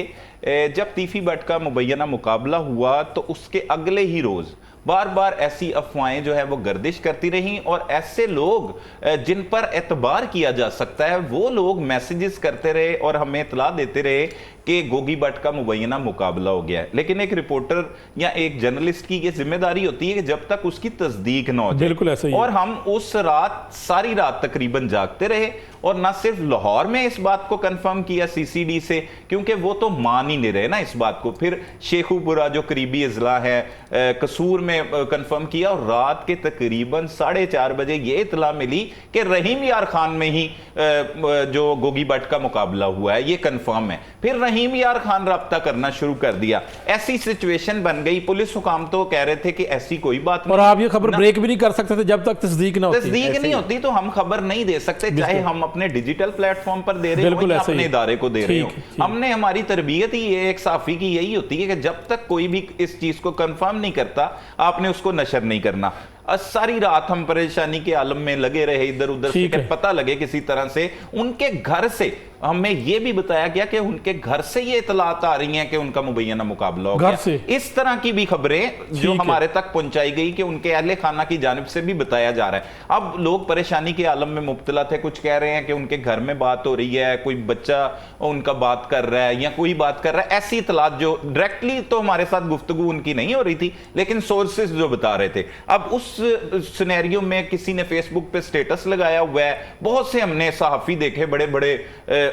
जब तीफी भट्ट का मुबैना मुकाबला हुआ तो उसके अगले ही रोज़ बार बार ऐसी अफवाहें जो है वो गर्दिश करती रहीं, और ऐसे लोग जिन पर एतबार किया जा सकता है वो लोग मैसेजेस करते रहे और हमें इतला देते रहे कि गोगी भट्ट का मुबैना मुकाबला हो गया है। लेकिन एक रिपोर्टर या एक जर्नलिस्ट की ये जिम्मेदारी होती है कि जब तक उसकी तस्दीक ना हो जाए। बिल्कुल ऐसा ही है। और हम उस रात सारी रात तकरीबन जागते रहे, और ना सिर्फ लाहौर में इस बात को कंफर्म किया सीसीडी से, क्योंकि वो तो मान ही नहीं रहे ना इस बात को। फिर शेखुपुरा जो करीबी अजला है कसूर में कंफर्म किया, और रात के तकरीबन 4:30 बजे ये इतला मिली कि रहीम यार खान में ही जो गोगी भट्ट का मुकाबला हुआ है ये कंफर्म है। फिर रहीम यार खान रब्ता करना शुरू कर दिया। ऐसी सिचुएशन बन गई। पुलिस हुकाम तो कह रहे थे कि ऐसी कोई बात नहीं, और आप ये खबर ब्रेक भी नहीं कर सकते थे जब तक तस्दीक ना होती। तस्दीक नहीं होती तो हम खबर नहीं दे सकते, चाहे हम अपने डिजिटल प्लेटफॉर्म पर दे रहे हो या अपने इदारे को दे रहे हो। हमने, हमारी तरबियत ही ये एक साफी की यही होती है कि जब तक कोई भी इस चीज को कंफर्म नहीं करता आपने उसको नशर नहीं करना। सारी रात हम परेशानी के आलम में लगे रहे, इधर उधर से पता लगे किसी तरह से। उनके घर से हमें यह भी बताया गया कि उनके घर से ये इतलात आ रही हैं कि उनका मुबैना मुकाबला हो गया। इस तरह की भी खबरें जो हमारे तक पहुंचाई गई कि उनके अहले खाना की जानिब से भी बताया जा रहा है। अब लोग परेशानी के आलम में मुब्तला थे। कुछ कह रहे हैं कि उनके घर में बात हो रही है, कोई बच्चा उनका बात कर रहा है या कोई बात कर रहा है। ऐसी इतलात जो डायरेक्टली तो हमारे साथ गुफ्तगू उनकी नहीं हो रही थी, लेकिन सोर्सेज जो बता रहे थे। अब उस सिनेरियो में किसी ने फेसबुक पे स्टेटस लगाया हुआ है। बहुत से हमने सहाफी देखे, बड़े बड़े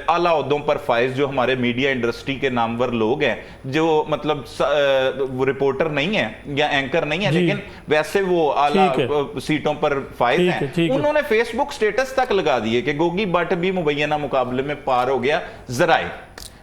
आला ओहदों पर फाइज, जो हमारे मीडिया इंडस्ट्री के नामवर लोग हैं, जो मतलब वो रिपोर्टर नहीं है या एंकर नहीं है, लेकिन वैसे वो आला सीटों पर फाइज हैं। उन्होंने फेसबुक स्टेटस तक लगा दिए कि गोगी भट्ट भी मुबैना मुकाबले में पार हो गया। जराए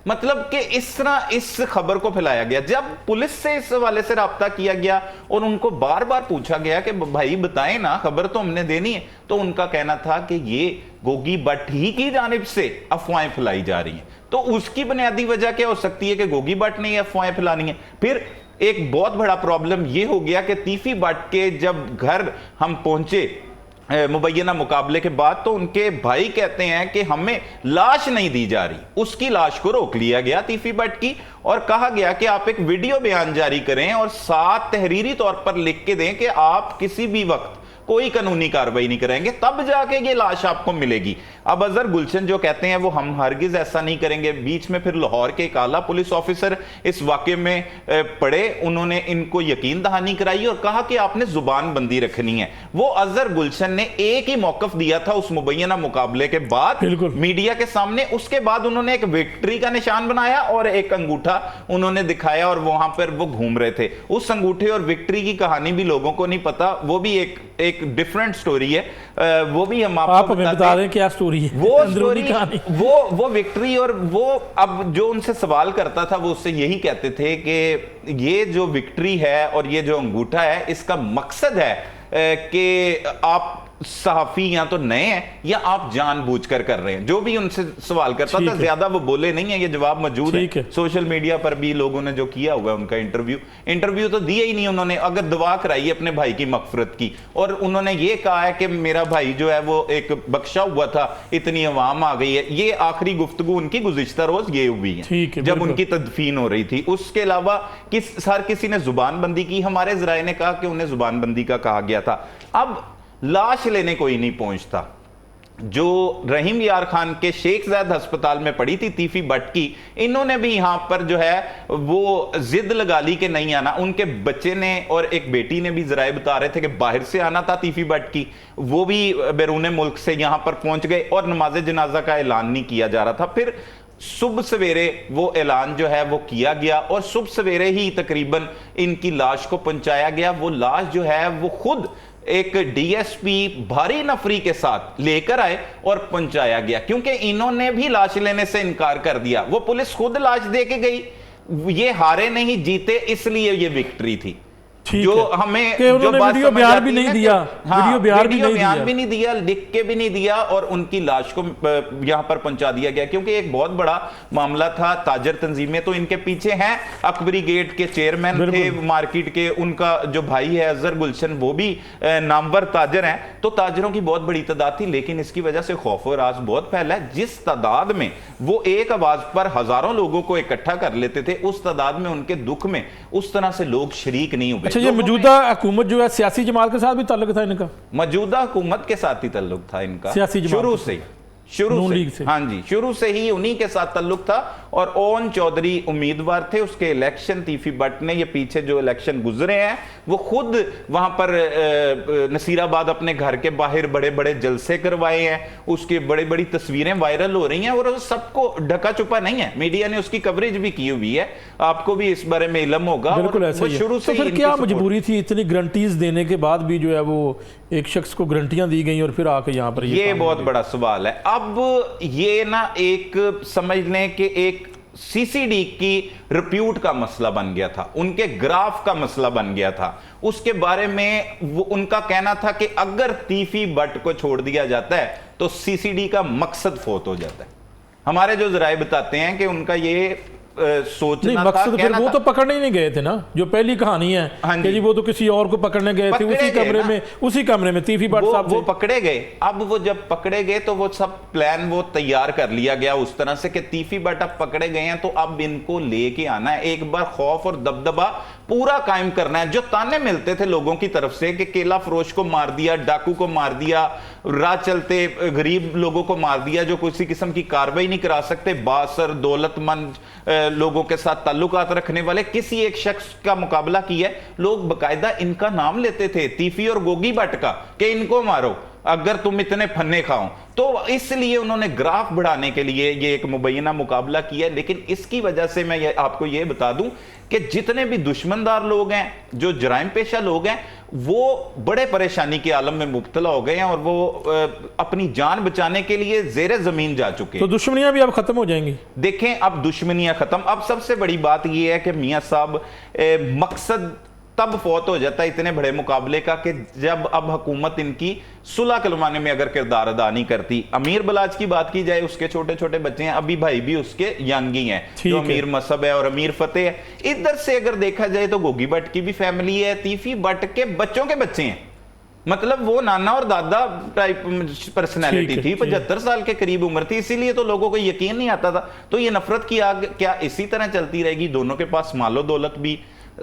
मतलब कि इस तरह इस खबर को फैलाया गया। जब पुलिस से इस हवाले से राब्ता किया गया और उनको बार बार पूछा गया कि भाई बताएं ना, खबर तो हमने देनी है, तो उनका कहना था कि ये गोगी भट्ट ही की जानिब से अफवाहें फैलाई जा रही हैं। तो उसकी बुनियादी वजह क्या हो सकती है कि गोगी भट्ट ने ये अफवाहें फैलानी है। फिर एक बहुत बड़ा प्रॉब्लम यह हो गया कि तीफी भट्ट के जब घर हम पहुंचे मुबैना मुकाबले के बाद, तो उनके भाई कहते हैं कि हमें लाश नहीं दी जा रही। उसकी लाश को रोक लिया गया तीफी भट्ट की, और कहा गया कि आप एक वीडियो बयान जारी करें और साथ तहरीरी तौर पर लिख के दें कि आप किसी भी वक्त कोई कानूनी कार्रवाई नहीं करेंगे, तब जाके ये लाश आपको मिलेगी। अब अजहर गुलशन जो कहते हैं वो हम हरगिज ऐसा नहीं करेंगे। बीच में फिर लाहौर के एक आला पुलिस ऑफिसर इस वाकये में पड़े, उन्होंने इनको यकीन दहानी कराई और कहा कि आपने जुबान बंदी रखनी है। वो अजहर गुलशन ने एक ही मौकफ दिया था उस मुबैना मुकाबले के बाद मीडिया के सामने। उसके बाद उन्होंने एक विक्ट्री का निशान बनाया और एक अंगूठा उन्होंने दिखाया, और वहां पर वो घूम रहे थे। उस अंगूठे और विक्ट्री की कहानी भी लोगों को नहीं पता, वो भी एक डिफरेंट स्टोरी है। वो भी हम आपको बता दें क्या स्टोरी है। वो स्टोरी वो विक्ट्री, और वो अब जो उनसे सवाल करता था वो उससे यही कहते थे कि ये जो विक्ट्री है और ये जो अंगूठा है, इसका मकसद है कि आप सहाफी या तो नए हैं या आप जानबूझकर कर रहे हैं। जो भी उनसे सवाल करता था, ज्यादा वो बोले नहीं है, ये जवाब मौजूद है सोशल मीडिया पर भी। लोगों ने जो किया हुआ है उनका इंटरव्यू तो दिया ही नहीं उन्होंने। अगर दुआ कराई अपने भाई की मगफरत की, और उन्होंने ये कहा है कि मेरा भाई जो है वो एक बख्शा हुआ था, इतनी अवाम आ गई है। ये आखिरी गुफ्तगू उनकी गुज़िश्ता रोज ये हुई है जब उनकी तदफीन हो रही थी। उसके अलावा हर किसी ने जुबानबंदी की। हमारे ज़राए ने कहा कि उन्हें जुबानबंदी का कहा गया था। अब लाश लेने कोई नहीं पहुंचता। जो रहीम यार खान के शेख ज़ैद अस्पताल में पड़ी थी तीफी भट्ट की, इन्होंने भी यहां पर जो है वो जिद लगा ली कि नहीं आना। उनके बच्चे ने और एक बेटी ने भी जराए बता रहे थे कि बाहर से आना था तीफी भट्ट की, वो भी बैरून मुल्क से यहां पर पहुंच गए और नमाज जनाजा का ऐलान नहीं किया जा रहा था। फिर सुबह सवेरे वो ऐलान जो है वो किया गया और सुबह सवेरे ही तकरीबन इनकी लाश को पहुंचाया गया। वो लाश जो है वो खुद एक डीएसपी भारी नफरी के साथ लेकर आए और पहुंचाया गया, क्योंकि इन्होंने भी लाश लेने से इनकार कर दिया। वो पुलिस खुद लाश दे के गई, ये हारे नहीं, जीते, इसलिए ये विक्ट्री थी। ठीक जो है। हमें कि जो उन्होंने बात वीडियो समझ बयान आती भी है नहीं ना कि- दिया, हाँ, वीडियो बयान भी नहीं बयान दिया। भी नहीं दिया, लिख के भी नहीं दिया, और उनकी लाश को यहां पर पहुंचा दिया गया, क्योंकि एक बहुत बड़ा मामला था। ताजर तंजीमें तो इनके पीछे हैं, अकबरी गेट के चेयरमैन थे मार्केट के, उनका जो भाई है अजहर गुलशन वो भी नामवर ताजर हैं, तो ताजरों की बहुत बड़ी तादाद थी। लेकिन इसकी वजह से खौफ और राज बहुत फैला है। जिस तादाद में वो एक आवाज पर हजारों लोगों को इकट्ठा कर लेते थे, उस तादाद में उनके दुख में उस तरह से लोग शरीक नहीं हुए। अच्छा, ये मौजूदा हुकूमत जो है सियासी जमात के साथ भी ताल्लुक था इनका? मौजूदा हुकूमत के साथ ही ताल्लुक था इनका, सियासी जमात शुरू के से, शुरू नून से, लीग से। हाँ जी, शुरू से ही उन्हीं के साथ ताल्लुक था। और ओन चौधरी उम्मीदवार थे, उसके इलेक्शन तीफी बट ने, ये पीछे जो इलेक्शन गुजरे हैं वो खुद वहां पर नसीराबाद अपने घर के बाहर बड़े बड़े जलसे करवाए हैं, उसकी बड़ी बड़ी तस्वीरें वायरल हो रही हैं, और सबको ढका छुपा नहीं है, मीडिया ने उसकी कवरेज भी की हुई है, आपको भी इस बारे में इल्म होगा। बिल्कुल ऐसा ही है। शुरू से तो फिर क्या मजबूरी थी, इतनी गारंटीज देने के बाद भी जो है वो एक शख्स को गारंटियां दी गई और फिर आके यहाँ पर ये बहुत बड़ा सवाल है। अब ये ना एक समझ लें कि एक सीसीडी की रिप्यूट का मसला बन गया था, उनके ग्राफ का मसला बन गया था। उसके बारे में वो उनका कहना था कि अगर तीफी बट को छोड़ दिया जाता है तो सीसीडी का मकसद फोत हो जाता है। हमारे जो जराए बताते हैं कि उनका ये सोचना नहीं, था, मकसद फिर वो था। तो पकड़ने ही नहीं गए थे ना, जो पहली कहानी है हाँ कि जी वो तो किसी और को पकड़ने गए थे, उसी कमरे में तीफी बट साहब वो पकड़े गए। अब वो जब पकड़े गए तो वो सब प्लान वो तैयार कर लिया गया उस तरह से कि तीफी बट अब पकड़े गए हैं तो अब इनको लेके आना है, एक बार खौफ और दबदबा पूरा कायम करना है। जो ताने मिलते थे लोगों की तरफ से कि केला फरोश को मार दिया, डाकू को मार दिया, राह चलते गरीब लोगों को मार दिया जो किसी किस्म की कार्रवाई नहीं करा सकते, बासर दौलतमंद लोगों के साथ ताल्लुकात रखने वाले किसी एक शख्स का मुकाबला किया, लोग बकायदा इनका नाम लेते थे, तीफी और गोगी भट्ट का, कि इनको मारो अगर तुम इतने फन्ने खाओ। तो इसलिए उन्होंने ग्राफ बढ़ाने के लिए ये एक मुबैना मुकाबला किया। लेकिन इसकी वजह से मैं आपको ये बता दूं कि जितने भी दुश्मनदार लोग हैं, जो जराइम पेशा लोग हैं, वो बड़े परेशानी के आलम में मुब्तला हो गए हैं और वो अपनी जान बचाने के लिए जेरे जमीन जा चुके हैं। तो दुश्मनियां भी अब खत्म हो जाएंगी। देखें, अब दुश्मनियां खत्म। अब सबसे बड़ी बात यह है कि मियां साहब मकसद तब फौत हो जाता है इतने बड़े मुकाबले का कि जब अब हुकूमत इनकी सुलह करवाने में अगर किरदार अदा नहीं करती। अमीर बलाज की बात की जाए, उसके छोटे छोटे बच्चे हैं, अभी भाई भी उसके यंग ही हैं, जो अमीर मसहब है और अमीर फतेह है। इधर से अगर देखा जाए तो गोगी भट्ट की भी फैमिली है, तीफी भट्ट के बच्चों के बच्चे हैं, मतलब वो नाना और दादा टाइप पर्सनैलिटी थी, 75 साल के करीब उम्र थी, इसीलिए तो लोगों को यकीन नहीं आता था। तो ये नफरत की आग क्या इसी तरह चलती रहेगी? दोनों के पास मालो दौलत भी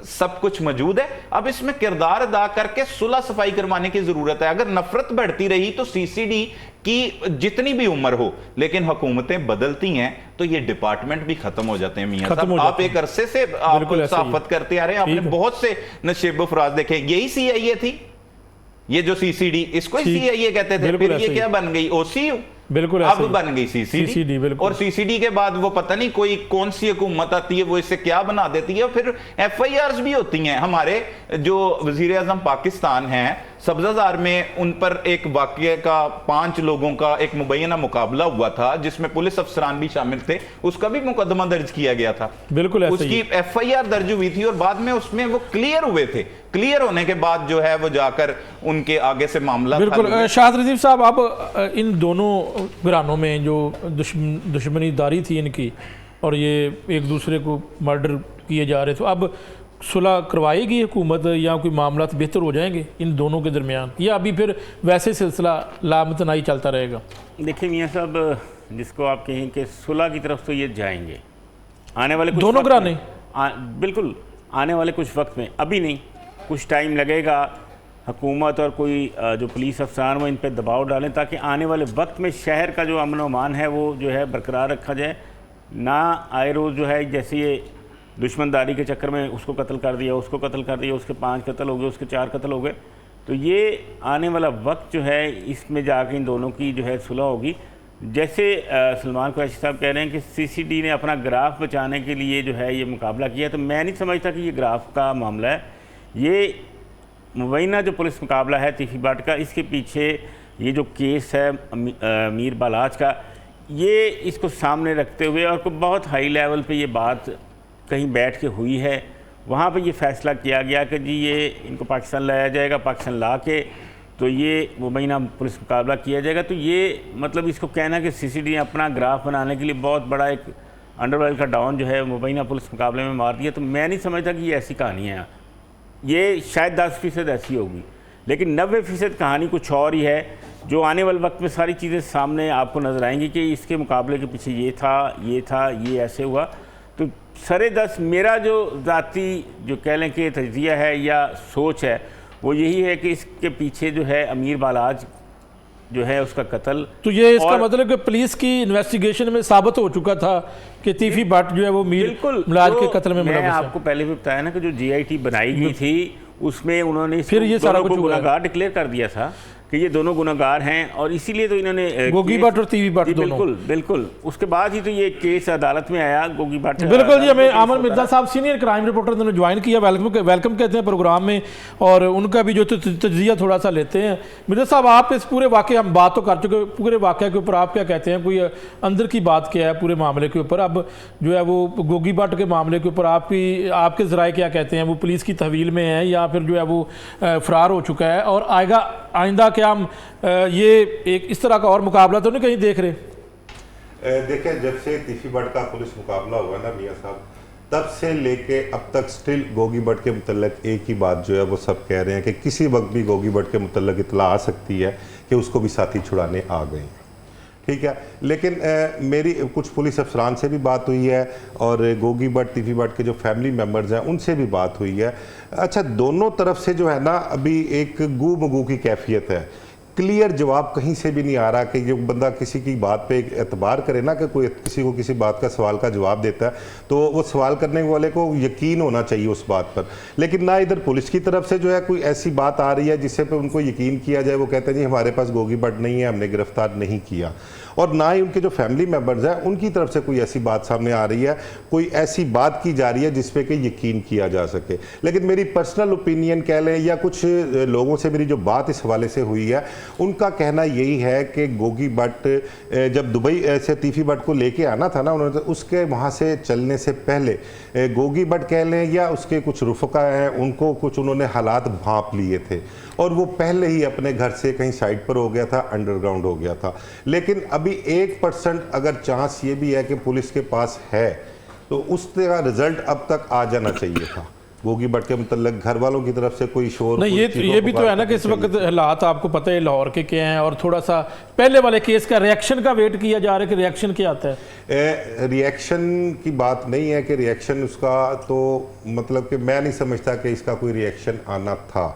सब कुछ मौजूद है। अब इसमें किरदार अदा करके सुलह सफाई करवाने की जरूरत है। अगर नफरत बढ़ती रही तो सीसीडी की जितनी भी उम्र हो, लेकिन हुकूमतें बदलती हैं तो ये डिपार्टमेंट भी खत्म हो जाते हैं। मियां साहब, आप एक अरसे से आप साफत करते आ रहे हैं, आपने बहुत से नशेब फराज देखे। यही सीआईए थी, ये जो सीसीडी, इसको ही सीआईए कहते थे, फिर ये क्या बन गई? ओसीयू, बिल्कुल अब बन गई सीसीडी। और सीसीडी के बाद वो पता नहीं कोई कौन सी हुकूमत आती है, वो इसे क्या बना देती है। फिर एफआईआर्स भी होती हैं। हमारे जो वजीर आजम पाकिस्तान हैं, सब्जाजार में उन पर एक वाकये का 5 लोगों का एक मुबैना मुकाबला हुआ था जिसमें पुलिस अफसरान भी शामिल थे, उसका भी मुकदमा दर्ज किया गया था। बिल्कुल उसकी एफआईआर दर्ज हुई थी और बाद में उसमें वो क्लियर हुए थे। क्लियर होने के बाद जो है वो जाकर उनके आगे से मामला। बिल्कुल शाहद रजीफ साहब, आप इन दोनों घरानों में जो दुश्मनीदारी थी इनकी और ये एक दूसरे को मर्डर किए जा रहे थे, अब सुलह करवाएगी हुकूमत या कोई मामला बेहतर हो जाएंगे इन दोनों के दरमियान, या अभी फिर वैसे सिलसिला लामतनाई चलता रहेगा? देखिए मियाँ साहब, जिसको आप कहें कि सुलह की तरफ तो ये जाएंगे आने वाले कुछ दोनों घराने, बिल्कुल आने वाले कुछ वक्त में, अभी नहीं, कुछ टाइम लगेगा। हुकूमत और कोई जो पुलिस अफसरान वो इन पर दबाव डालें ताकि आने वाले वक्त में शहर का जो अमन अमान है वो जो है बरकरार रखा जाए। ना आए रोज़ जो है जैसे ये दुश्मनदारी के चक्कर में उसको कत्ल कर दिया, उसको कत्ल कर दिया, उसके 5 कत्ल हो गए, उसके 4 कत्ल हो गए। तो ये आने वाला वक्त जो है इसमें जाके इन दोनों की जो है सुलह होगी। जैसे सलमान कुरैशी साहब कह रहे हैं कि सीसीडी ने अपना ग्राफ बचाने के लिए जो है ये मुकाबला किया, तो मैं नहीं समझता कि ये ग्राफ का मामला है। ये मुबैना जो पुलिस मुकाबला है तीफी बाट का, इसके पीछे ये जो केस है मीर बालाज का, ये इसको सामने रखते हुए और बहुत हाई लेवल पे ये बात कहीं बैठ के हुई है, वहाँ पे ये फ़ैसला किया गया कि जी ये इनको पाकिस्तान लाया जाएगा, पाकिस्तान ला के तो ये मुबैना पुलिस मुकाबला किया जाएगा। तो ये मतलब इसको कहना कि सीसीडी अपना ग्राफ बनाने के लिए बहुत बड़ा एक अंडरवर्ल्ड का डॉन जो है मुबैना पुलिस मुकाबले में मार दिया, तो मैं नहीं समझता कि ये ऐसी कहानी है। ये शायद 10% ऐसी होगी, लेकिन 90% कहानी कुछ और ही है, जो आने वाले वक्त में सारी चीज़ें सामने आपको नज़र आएंगी कि इसके मुकाबले के पीछे ये था, ये ऐसे हुआ। तो सरे 10 मेरा जो ज़ाती जो कह लें कि तजिया है या सोच है वो यही है कि इसके पीछे जो है अमीर बालाज जो है उसका कत्ल। तो ये इसका मतलब कि पुलिस की इन्वेस्टिगेशन में साबित हो चुका था कि तीफी भट्ट जो है वो मीर मुलाज के कत्ल में मुलव्वस है। मैं आपको पहले भी बताया ना कि जो GIT बनाई गई थी उसमें उन्होंने फिर ये सारा कुछ गुनाहगार डिक्लेयर कर दिया था कि ये दोनों गुनाहगार हैं, और इसीलिए तो इन्होंने गोगी भट्ट और तीफी भट्ट दोनों। बिल्कुल उसके बाद ही तो ये केस अदालत में आया गोगी भट्ट। बिल्कुल जी, हमें आमर मिर्जा साहब सीनियर क्राइम रिपोर्टर उन्होंने ज्वाइन किया, वेलकम कहते हैं प्रोग्राम में, और उनका भी जो तजिया थोड़ा सा लेते हैं। मिर्जा साहब, आप इस पूरे वाक़े, हम बात तो कर चुके, पूरे वाक़े के ऊपर आप क्या कहते हैं, कोई अंदर की बात क्या है पूरे मामले के ऊपर? अब जो है वो गोगी भट्ट के मामले के ऊपर आपके ज़राए क्या कहते हैं? वो पुलिस की तहवील में है या फिर जो है वो फ़रार हो चुका है, और आइंदा क्या हम ये एक इस तरह का और मुकाबला तो नहीं कहीं देख रहे? देखिए, जब से तीफी भट्ट का पुलिस मुकाबला हुआ ना मियाँ साहब, तब से लेके अब तक स्टिल गोगी भट्ट के मुतल्लिक एक ही बात जो है वो सब कह रहे हैं कि किसी वक्त भी गोगी भट्ट के मुतल्लिक इतला आ सकती है कि उसको भी साथी छुड़ाने आ गए हैं। ठीक है, लेकिन मेरी कुछ पुलिस अफसरान से भी बात हुई है और गोगी भट्ट, तीफी भट्ट के जो फैमिली मेम्बर्स हैं उनसे भी बात हुई है। अच्छा, दोनों तरफ से जो है ना अभी एक गू मगू की कैफियत है, क्लियर जवाब कहीं से भी नहीं आ रहा कि जो बंदा किसी की बात पे एतबार करे ना कि कोई किसी को किसी बात का सवाल का जवाब देता है तो वो सवाल करने वाले को यकीन होना चाहिए उस बात पर। लेकिन ना इधर पुलिस की तरफ से जो है कोई ऐसी बात आ रही है जिससे पे उनको यकीन किया जाए, वो कहते हैं जी हमारे पास गोगी भट्ट नहीं है, हमने गिरफ्तार नहीं किया, और ना ही उनके जो फैमिली मेम्बर्स हैं उनकी तरफ से कोई ऐसी बात सामने आ रही है, कोई ऐसी बात की जा रही है जिस पे कि यकीन किया जा सके। लेकिन मेरी पर्सनल ओपिनियन कह लें या कुछ लोगों से मेरी जो बात इस हवाले से हुई है, उनका कहना यही है कि गोगी भट्ट जब दुबई से तीफी भट्ट को लेके आना था ना उन्होंने, तो उसके वहाँ से चलने से पहले गोगी भट्ट कह लें या उसके कुछ रुफ़का हैं उनको कुछ उन्होंने हालात भांप लिए थे, और वो पहले ही अपने घर से कहीं साइड पर हो गया था, अंडरग्राउंड हो गया था। लेकिन अभी 1% अगर चांस ये भी है कि पुलिस के पास है तो उसका रिजल्ट अब तक आ जाना चाहिए था। गोगी भट्ट के मतलब घर वालों की तरफ से कोई शोर नहीं, ये भी तो है ना कि इस वक्त हालात आपको पता है लाहौर के क्या हैं, और थोड़ा सा पहले वाले केस का रिएक्शन का वेट किया जा रहा है कि रिएक्शन क्या आता है। रिएक्शन की बात नहीं है कि रिएक्शन उसका, तो मतलब कि मैं नहीं समझता कि इसका कोई रिएक्शन आना था।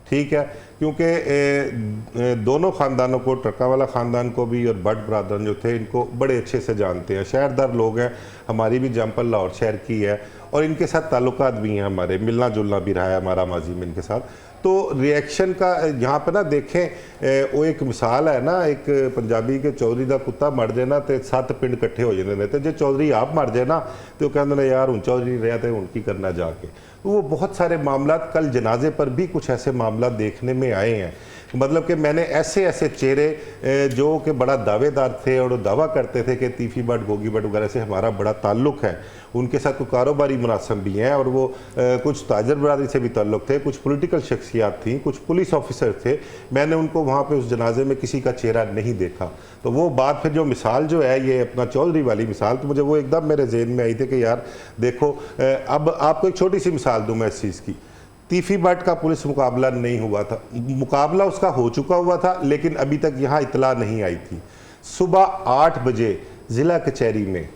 ठीक है, क्योंकि दोनों ख़ानदानों को, ट्रक्का वाला ख़ानदान को भी और भट्ट बरादर जो थे इनको बड़े अच्छे से जानते हैं, शहरदार लोग हैं, हमारी भी जंपल लाहौर शहर की है और इनके साथ ताल्लुकात भी हैं, हमारे मिलना जुलना भी रहा है हमारा माजी में इनके साथ। तो रिएक्शन का यहाँ पे ना देखें, वो एक मिसाल है ना, एक पंजाबी के चौधरी का कुत्ता मर जाए ना तो 7 पिंड इकट्ठे हो जाते हैं, तो जो चौधरी आप मर जाए ना तो कहते हैं यार हूँ चौधरी रहा थे उनकी करना जाके। तो वो बहुत सारे मामला, कल जनाजे पर भी कुछ ऐसे मामला देखने में आए हैं, मतलब कि मैंने ऐसे ऐसे चेहरे जो कि बड़ा दावेदार थे और दावा करते थे कि तीफी भट्ट, गोगी भट्ट वगैरह से हमारा बड़ा ताल्लुक़ है, उनके साथ कोई कारोबारी मुनासिब भी हैं और वो कुछ ताजर बरादरी से भी ताल्लुक़ थे, कुछ पॉलिटिकल शख्सियात थी, कुछ पुलिस ऑफिसर थे, मैंने उनको वहाँ पे उस जनाजे में किसी का चेहरा नहीं देखा। तो वो बात फिर जो मिसाल जो है ये अपना चौधरी वाली मिसाल, तो मुझे वो एकदम मेरे जहन में आई थी कि यार देखो, अब आपको एक छोटी सी मिसाल दूँ मैं इस चीज़ की। तीफी भट्ट का पुलिस मुकाबला नहीं हुआ था, मुकाबला उसका हो चुका हुआ था लेकिन अभी तक यहाँ इतला नहीं आई थी। सुबह 8 बजे ज़िला कचहरी में,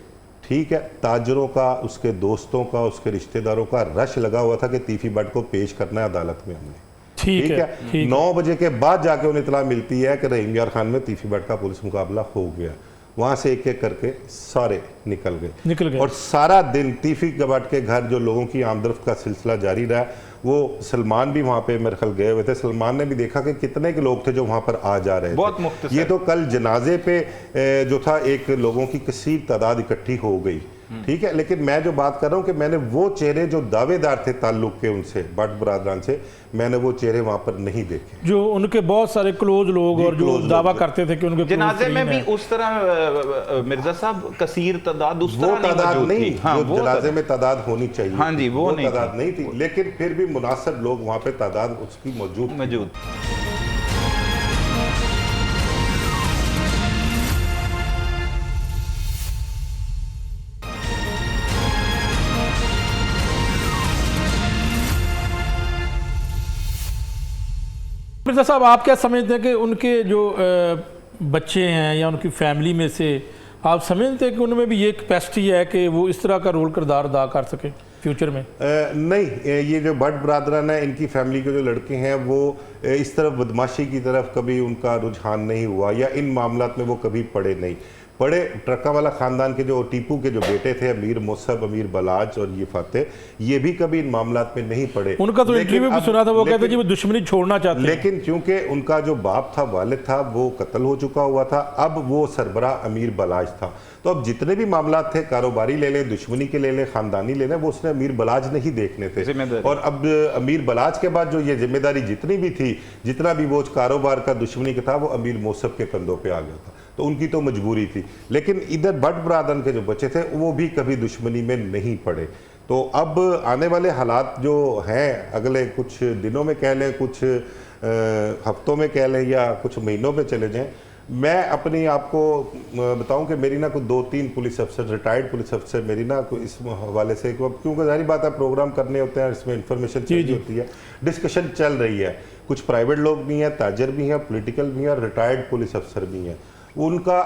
ठीक है, ताजरों का, उसके दोस्तों का, उसके रिश्तेदारों का रश लगा हुआ था कि तीफी भट्ट को पेश करना है अदालत में हमने। ठीक है, 9 बजे के बाद जाके उन्हें इतला मिलती है कि रहीम यार खान में तीफी भट्ट का पुलिस मुकाबला हो गया। वहाँ से एक एक करके सारे निकल गए और सारा दिन तीफी भट्ट के घर जो लोगों की आमदरफ्त का सिलसिला जारी रहा। वो सलमान भी वहाँ पे मेरे ख्याल गए हुए थे, सलमान ने भी देखा कि कितने के लोग थे जो वहाँ पर आ जा रहे थे। ये तो कल जनाजे पे जो था एक लोगों की कसीर तादाद इकट्ठी हो गई ठीक है, लेकिन मैं जो बात कर रहा हूं कि मैंने वो चेहरे जो दावेदार थे ताल्लुक के उनसे, भट्ट बरादरान से, मैंने वो चेहरे वहां पर नहीं देखे। जो उनके बहुत सारे क्लोज लोग और जो दावा करते थे कि उनके जनाजे में भी उस तरह मिर्जा साहब कसीर तादाद उस वो तरह तादाद नहीं, हाँ, जो जनाजे में तादाद होनी चाहिए, हाँ जी, वो नहीं तादाद नहीं थी, लेकिन फिर भी मुनासिब लोग वहां पे तादाद उसकी मौजूद। मिर्जा साहब, आप क्या समझते हैं कि उनके जो बच्चे हैं या उनकी फैमिली में से आप समझते हैं कि उनमें भी ये कैपेसिटी है कि वो इस तरह का रोल किरदार अदा कर सके फ्यूचर में? नहीं, ये जो भट्ट बरादरान है, इनकी फैमिली के जो लड़के हैं वो इस तरफ बदमाशी की तरफ कभी उनका रुझान नहीं हुआ या इन मामलात में वो कभी पड़े नहीं। बड़े ट्रकावाला ख़ानदान के जो टीपू के जो बेटे थे, अमीर मुसब, अमीर बलाज और ये फाते, ये भी कभी इन मामलात में नहीं पड़े। उनका तो इंटरव्यू भी सुना था, वो कहते जी वो दुश्मनी छोड़ना चाहते हैं। लेकिन क्योंकि उनका जो बाप था, वालिद था, वो कत्ल हो चुका हुआ था, अब वो सरबरा अमीर बलाज था। तो अब जितने भी मामलात थे, कारोबारी ले लें, दुश्मनी के ले लें, ख़ानदानी ले लें, वो उसने अमीर बलाज नहीं देखने थे। और अब अमीर बलाज के बाद जो ये जिम्मेदारी जितनी भी थी, जितना भी वो कारोबार का दुश्मनी का था, वो अमीर मुसब के कंधों पर आ गया था। तो उनकी तो मजबूरी थी। लेकिन इधर भट्ट बरादरान के जो बच्चे थे वो भी कभी दुश्मनी में नहीं पड़े। तो अब आने वाले हालात जो हैं, अगले कुछ दिनों में कह लें, कुछ हफ्तों में कह लें, या कुछ महीनों में चले जाएं, मैं अपनी आपको बताऊं कि मेरी ना कुछ 2-3 पुलिस अफसर, रिटायर्ड पुलिस अफसर मेरी ना इस हवाले से, क्योंकि जाहिर बात है प्रोग्राम करने होते हैं, इसमें इंफॉर्मेशन चाहिए होती है, डिस्कशन चल रही है। कुछ प्राइवेट लोग भी हैं, ताजर भी हैं, पॉलिटिकल भी हैं, और रिटायर्ड पुलिस अफसर भी हैं। उनका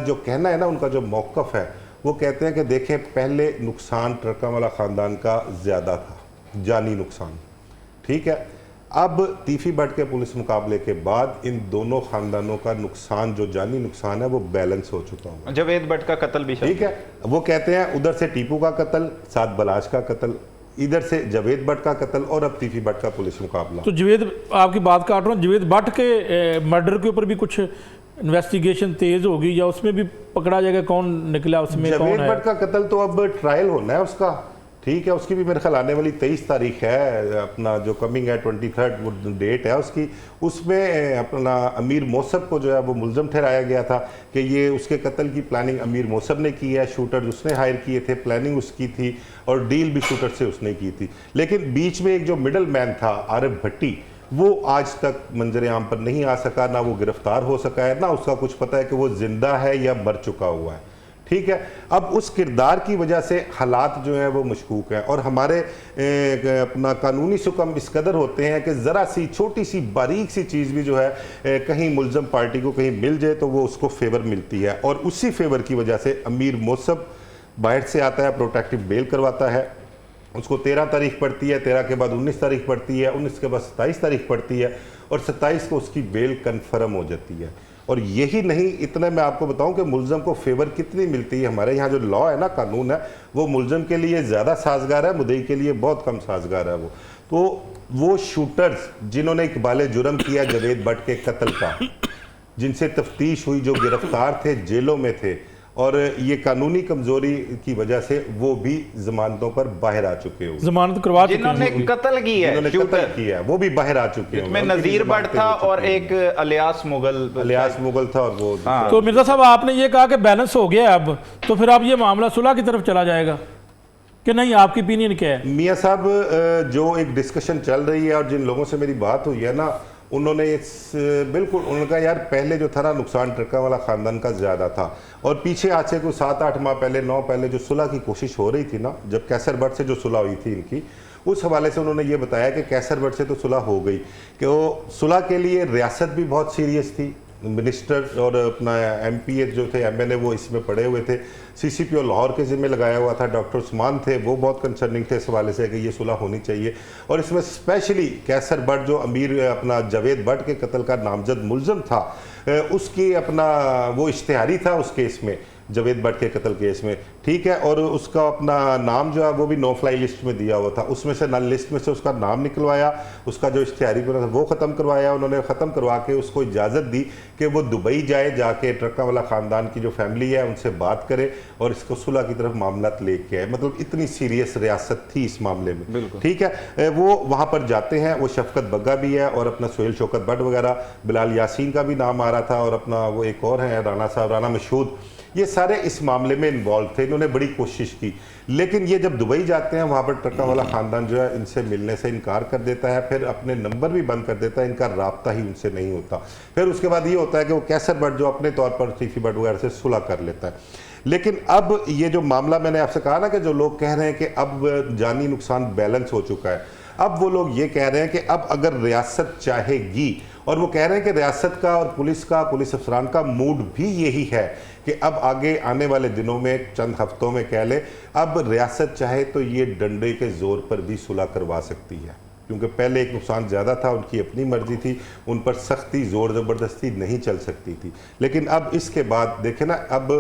जो कहना है ना, उनका जो मौक़िफ़ है, वो कहते हैं कि देखें, पहले नुकसान ट्रकावाला ख़ानदान का ज़्यादा था, जानी नुकसान, ठीक है। अब तीफी भट्ट के पुलिस मुकाबले के बाद इन दोनों ख़ानदानों का नुकसान, जो जानी नुकसान है, वो बैलेंस हो चुका हुआ। जावेद भट्ट का कत्ल भी, ठीक है, वो कहते हैं उधर से टीपू का कत्ल, साथ बलाज का कत्ल, इधर से जावेद भट्ट का कत्ल, और अब तीफी भट्ट का पुलिस मुकाबला। तो जावेद, आपकी बात काट रहा हूँ, जावेद भट्ट के मर्डर के ऊपर भी कुछ इन्वेस्टिगेशन तेज होगी, या उसमें भी पकड़ा जाएगा कौन निकला उसमें, कौन है? जावेद भट्ट का कत्ल तो अब ट्रायल होना है उसका, ठीक है। उसकी भी मेरे ख्याल आने वाली 23 तारीख है, अपना जो कमिंग है 23 वो डेट है उसकी। उसमें अपना अमीर मौसब को जो है वो मुल्ज़म ठहराया गया था कि ये उसके कत्ल की प्लानिंग अमीर मौसब ने की है, शूटर उसने हायर किए थे, प्लानिंग उसकी थी, और डील भी शूटर से उसने की थी। लेकिन बीच में एक जो मिडल मैन था, आरिफ भट्टी, वो आज तक मंजर आम पर नहीं आ सका, ना वो गिरफ्तार हो सका है, ना उसका कुछ पता है कि वो जिंदा है या मर चुका हुआ है, ठीक है। अब उस किरदार की वजह से हालात जो हैं वो मशकूक हैं, और हमारे अपना कानूनी सुकम इस कदर होते हैं कि ज़रा सी छोटी सी बारीक सी चीज़ भी जो है कहीं मुल्ज़म पार्टी को कहीं मिल जाए तो वो उसको फेवर मिलती है। और उसी फेवर की वजह से अमीर मौसब बाहर से आता है, प्रोटेक्टिव बेल करवाता है, उसको 13 तारीख पड़ती है, 13 के बाद 19 तारीख पड़ती है, 19 के बाद 27 तारीख पड़ती है, और 27 को उसकी बेल कन्फर्म हो जाती है। और यही नहीं, इतना मैं आपको बताऊं कि मुल्ज़म को फेवर कितनी मिलती है। हमारे यहाँ जो लॉ है ना, कानून है, वो मुल्ज़म के लिए ज़्यादा साजगार है, मुद्दई के लिए बहुत कम साजगार है। वो शूटर्स जिन्होंने इकबाल जुर्म किया जावेद भट्ट के कत्ल का, जिनसे तफ्तीश हुई, जो गिरफ्तार थे, जेलों में थे, और ये कानूनी कमजोरी की वजह से वो भी जमानतों पर बाहर आ चुके हो, जमानत करवा चुके हैं, जिन्होंने कत्ल किया है, जिन्होंने कत्ल किया है, वो भी बाहर आ चुके हैं। नजीर भट्ट था और एक अलियास मुगल था, और वो तो मिर्जा साहब, आपने ये कहा कि बैलेंस हो गया अब, तो फिर अब ये मामला सुलह की तरफ चला जाएगा कि नहीं? आपकी ओपिनियन क्या है? मियाँ साहब, जो एक डिस्कशन चल रही है और जिन लोगों से मेरी बात हुई है ना, उन्होंने बिल्कुल, उन्होंने कहा यार पहले जो था ना, नुकसान ट्रकावाला ख़ानदान का ज़्यादा था, और पीछे आज से कोई 7-8 माह पहले, 9 पहले जो सुलह की कोशिश हो रही थी ना, जब कैसर भट्ट से जो सुलह हुई थी इनकी, उस हवाले से उन्होंने ये बताया कि कैसर भट्ट से तो सुलह हो गई, कि वो सुलह के लिए रियासत भी बहुत सीरियस थी, मिनिस्टर और अपना MP जो थे, MNA, वो इसमें पड़े हुए थे, CCPO लाहौर के ज़िम्मे लगाया हुआ था, डॉक्टर उस्मान थे, वो बहुत कंसर्निंग थे इस हवाले से कि ये सुलह होनी चाहिए। और इसमें स्पेशली कैसर भट्ट जो अमीर अपना जावेद भट्ट के कत्ल का नामजद मुल्ज़म था, उसकी अपना वो इश्तिहारी था उस केस में, जावेद भट्ट के कत्ल केस में, ठीक है, और उसका अपना नाम जो है वो भी नो फ्लाई लिस्ट में दिया हुआ था, उसमें से नल लिस्ट में से उसका नाम निकलवाया, उसका जो इश्तिहारी बना था वो ख़त्म करवाया, उन्होंने ख़त्म करवा के उसको इजाज़त दी कि वो दुबई जाए, जाके ट्रक्का वाला ख़ानदान की जो फैमिली है उनसे बात करे और इसको सुलह की तरफ मामला लेके आए। मतलब इतनी सीरियस रियासत थी इस मामले में, ठीक है। वो वहाँ पर जाते हैं, वो शफकत बग्गा भी है और अपना सुहेल शौकत भट्ट वगैरह, बिलाल यासीन का भी नाम आ रहा था और अपना वो एक और है राना साहब, राना मशहूद, ये सारे इस मामले में इन्वॉल्व थे। इन्होंने बड़ी कोशिश की, लेकिन ये जब दुबई जाते हैं वहाँ पर ट्रक्का वाला ख़ानदान जो है इनसे मिलने से इनकार कर देता है, फिर अपने नंबर भी बंद कर देता है, इनका राब्ता ही उनसे नहीं होता। फिर उसके बाद ये होता है कि वो कैसर भट्ट जो अपने तौर पर तीफी भट्ट वगैरह से सुलह कर लेता है। लेकिन अब ये जो मामला मैंने आपसे कहा ना कि जो लोग कह रहे हैं कि अब जानी नुकसान बैलेंस हो चुका है, अब वो लोग ये कह रहे हैं कि अब अगर रियासत चाहेगी, और वो कह रहे हैं कि रियासत का और पुलिस अफसरान का मूड भी यही है कि अब आगे आने वाले दिनों में, चंद हफ्तों में कह ले, अब रियासत चाहे तो ये डंडे के जोर पर भी सुलह करवा सकती है, क्योंकि पहले एक नुकसान ज़्यादा था, उनकी अपनी मर्जी थी, उन पर सख्ती ज़ोर ज़बरदस्ती नहीं चल सकती थी। लेकिन अब इसके बाद देखें ना, अब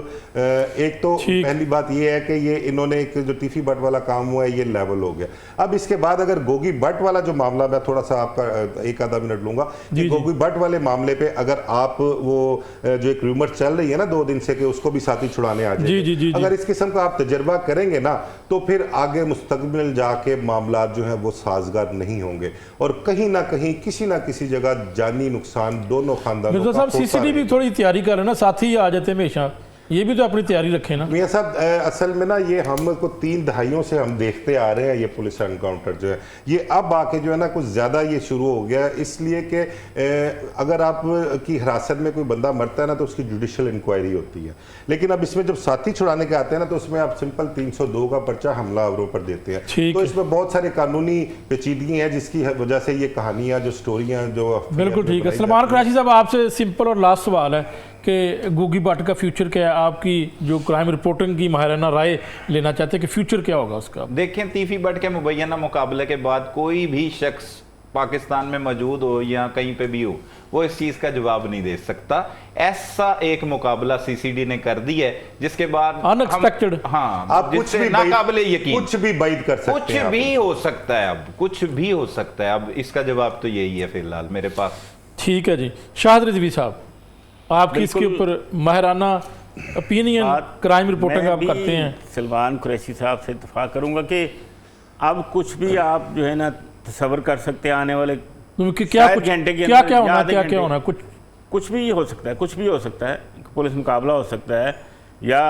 एक तो पहली बात ये है कि ये इन्होंने एक जो तीफी भट्ट वाला काम हुआ है ये लेवल हो गया। अब इसके बाद अगर गोगी भट्ट वाला जो मामला, मैं थोड़ा सा आपका एक आधा मिनट लूँगा, गोगी भट्ट वाले मामले पर अगर आप वो जो एक रूमर चल रही है ना 2 दिन से कि उसको भी साथी छुड़ाने आ जाए, अगर इस किस्म का आप तजर्बा करेंगे ना तो फिर आगे मुस्तकबिल जाके मामला जो है वो साजगार नहीं होंगे और कहीं ना कहीं किसी ना किसी जगह जानी नुकसान दोनों खानदानों का। साहब सीसीडी भी थोड़ी तैयारी कर रहे ना, साथ ही आ जाते हमेशा, ये भी तो अपनी तैयारी रखें ना। मियां साहब, असल में ना ये हम को 3 दहाइयों से हम देखते आ रहे हैं, ये पुलिस एनकाउंटर जो है ये अब आके जो है ना कुछ ज़्यादा ये शुरू हो गया, इसलिए कि अगर आप की हिरासत में कोई बंदा मरता है ना तो उसकी जुडिशल इंक्वायरी होती है, लेकिन अब इसमें जब साथी छुड़ाने के आते हैं ना तो उसमें आप सिंपल 302 का पर्चा हमलावरों पर देते हैं, तो इसमें बहुत सारी कानूनी पेचीदगी हैं जिसकी वजह से ये कहानियाँ जो स्टोरियाँ जो बिल्कुल ठीक है। सलमान कुरैशी साहब, आपसे सिंपल और लास्ट सवाल है कि गोगी भट्ट का फ्यूचर क्या है? आपकी जो क्राइम रिपोर्टिंग की माहिराना राय लेना चाहते हैं कि फ्यूचर क्या होगा उसका? देखें, तीफी भट्ट के मुबैना मुकाबले के बाद कोई भी शख्स पाकिस्तान में मौजूद हो या कहीं पे भी हो, वो इस चीज का जवाब नहीं दे सकता। ऐसा एक मुकाबला सीसीडी ने कर दिया है जिसके बाद अनएक्सपेक्टेड, हाँ, आप कुछ भी नाकाबिले यकीन, कुछ भी बैद कर सकते हैं, कुछ भी हो सकता है, अब कुछ भी हो सकता है। अब इसका जवाब तो यही है फिलहाल मेरे पास। ठीक है जी। शाहिद रिजवी साहब, आपकी इसके ऊपर माहिराना ओपिनियन, क्राइम रिपोर्टिंग आप करते हैं। सलमान कुरैशी साहब से इत्तेफाक करूंगा कि अब कुछ भी आप जो है ना तसव्वुर कर सकते हैं आने वाले क्या घंटे के क्या होना, कुछ भी हो सकता है, कुछ भी हो सकता है। पुलिस मुकाबला हो सकता है या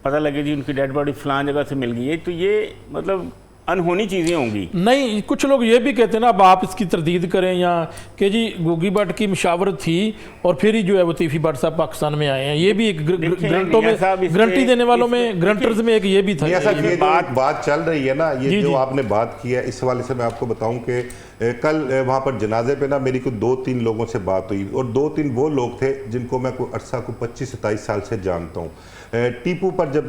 पता लगे जी उनकी डेड बॉडी फलां जगह से मिल गई है, तो ये मतलब अनहोनी चीज़ें होंगी। नहीं, कुछ लोग ये भी कहते हैं ना, अब आप इसकी तरदीद करें या कि जी गोगी भट्ट की मुशावरत थी और फिर ही जो है वो तीफी भट्ट साहब पाकिस्तान में आए हैं, ये भी एक ग्रंटों में, गारंटी देने वालों में, ग्रंटर्स में एक ये भी था। ये बात चल रही है ना, ये जो आपने बात की है, इस हवाले से मैं आपको बताऊं कि कल वहाँ पर जनाजे पे ना मेरी को 2-3 लोगों से बात हुई और 2-3 वो लोग थे जिनको मैं कोई अरसा को 25-27 साल से जानता हूँ। टीपू पर जब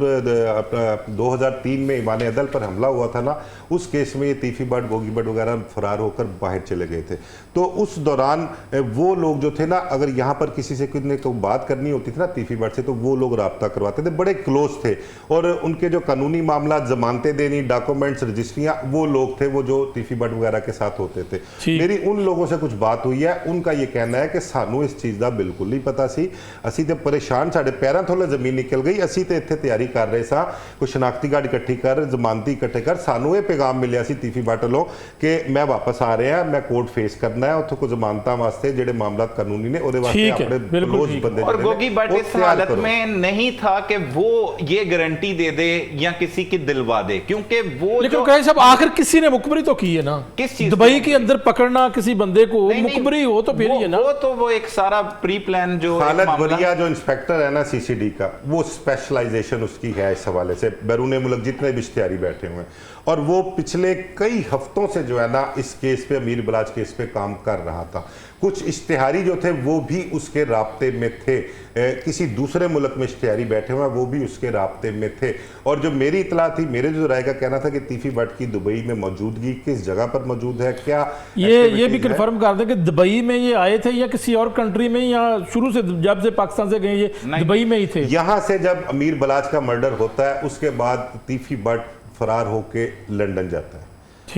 2003 में ईमान अदल पर हमला हुआ था ना, उस केस में ये तीफी भट्ट, गोगी भट्ट वगैरह फरार होकर बाहर चले गए थे। तो उस दौरान वो लोग जो थे ना, अगर यहाँ पर किसी से कोई बात करनी होती थी ना तीफी भट्ट से, तो वो लोग रब्ता करवाते थे, बड़े क्लोज थे और उनके जो कानूनी मामला, जमानतें देनी, डॉक्यूमेंट्स, रजिस्ट्रियाँ, वो लोग थे वो जो तीफी भट्ट वगैरह के साथ होते थे। मेरी उन लोगों से कुछ बात हुई है, उनका ये कहना है कि सानू इस चीज़ का बिल्कुल नहीं पता सी, असी तो परेशान, साढ़े पैरों थोड़े जमीन निकल गई, असी तो इत्थे तैयारी कर रहे सा, कोई शनाख्ती कार्ड इकट्ठी कर, जमानती इकट्ठे कर, सानू ये पैगाम मिलिया सी तीफी भट्ट वालों कि मैं वापस आ रहे हैं, मैं कोर्ट फेस करना है, उत्थे कोई जमानतां वास्ते जेडे मामला कानूनी ने ओदे वास्ते अपने क्लोज बंदे। और गोगी भट्ट इस हालत में नहीं था कि वो ये गारंटी दे दे या किसी की दिलवा दे, क्योंकि वो, लेकिन कहीं साहब आखिर किसी ने मुखबरी तो की है ना, किस चीज दुबई के अंदर पकड़ना किसी बंदे को, मुखबरी हो तो फिर ये ना, वो एक सारा प्री प्लान जो खालिद वलिया जो इंस्पेक्टर है ना सीसीडी का, वो स्पेशलाइजेशन उसकी है इस हवाले से, बैरून मुल्क जितने भी इश्तिहारी बैठे हुए हैं, और वो पिछले कई हफ्तों से जो है ना इस केस पे, अमीर बलाच केस पे काम कर रहा था। कुछ इश्तिहारी जो थे वो भी उसके राब्ते में थे किसी दूसरे मुल्क में इश्तिहारी बैठे हुए हैं, वो भी उसके राब्ते में थे। और जो मेरी इतला थी, मेरे जो राय का कहना था कि तीफी भट्ट की दुबई में मौजूदगी किस जगह पर मौजूद है, क्या ये भी कंफर्म कर दें कि दुबई में ये आए थे या किसी और कंट्री में, या शुरू से जब से पाकिस्तान से गए ये दुबई में ही थे? यहाँ से जब अमीर बलाच का मर्डर होता है उसके बाद तीफी भट्ट फरार होके लंदन जाता है,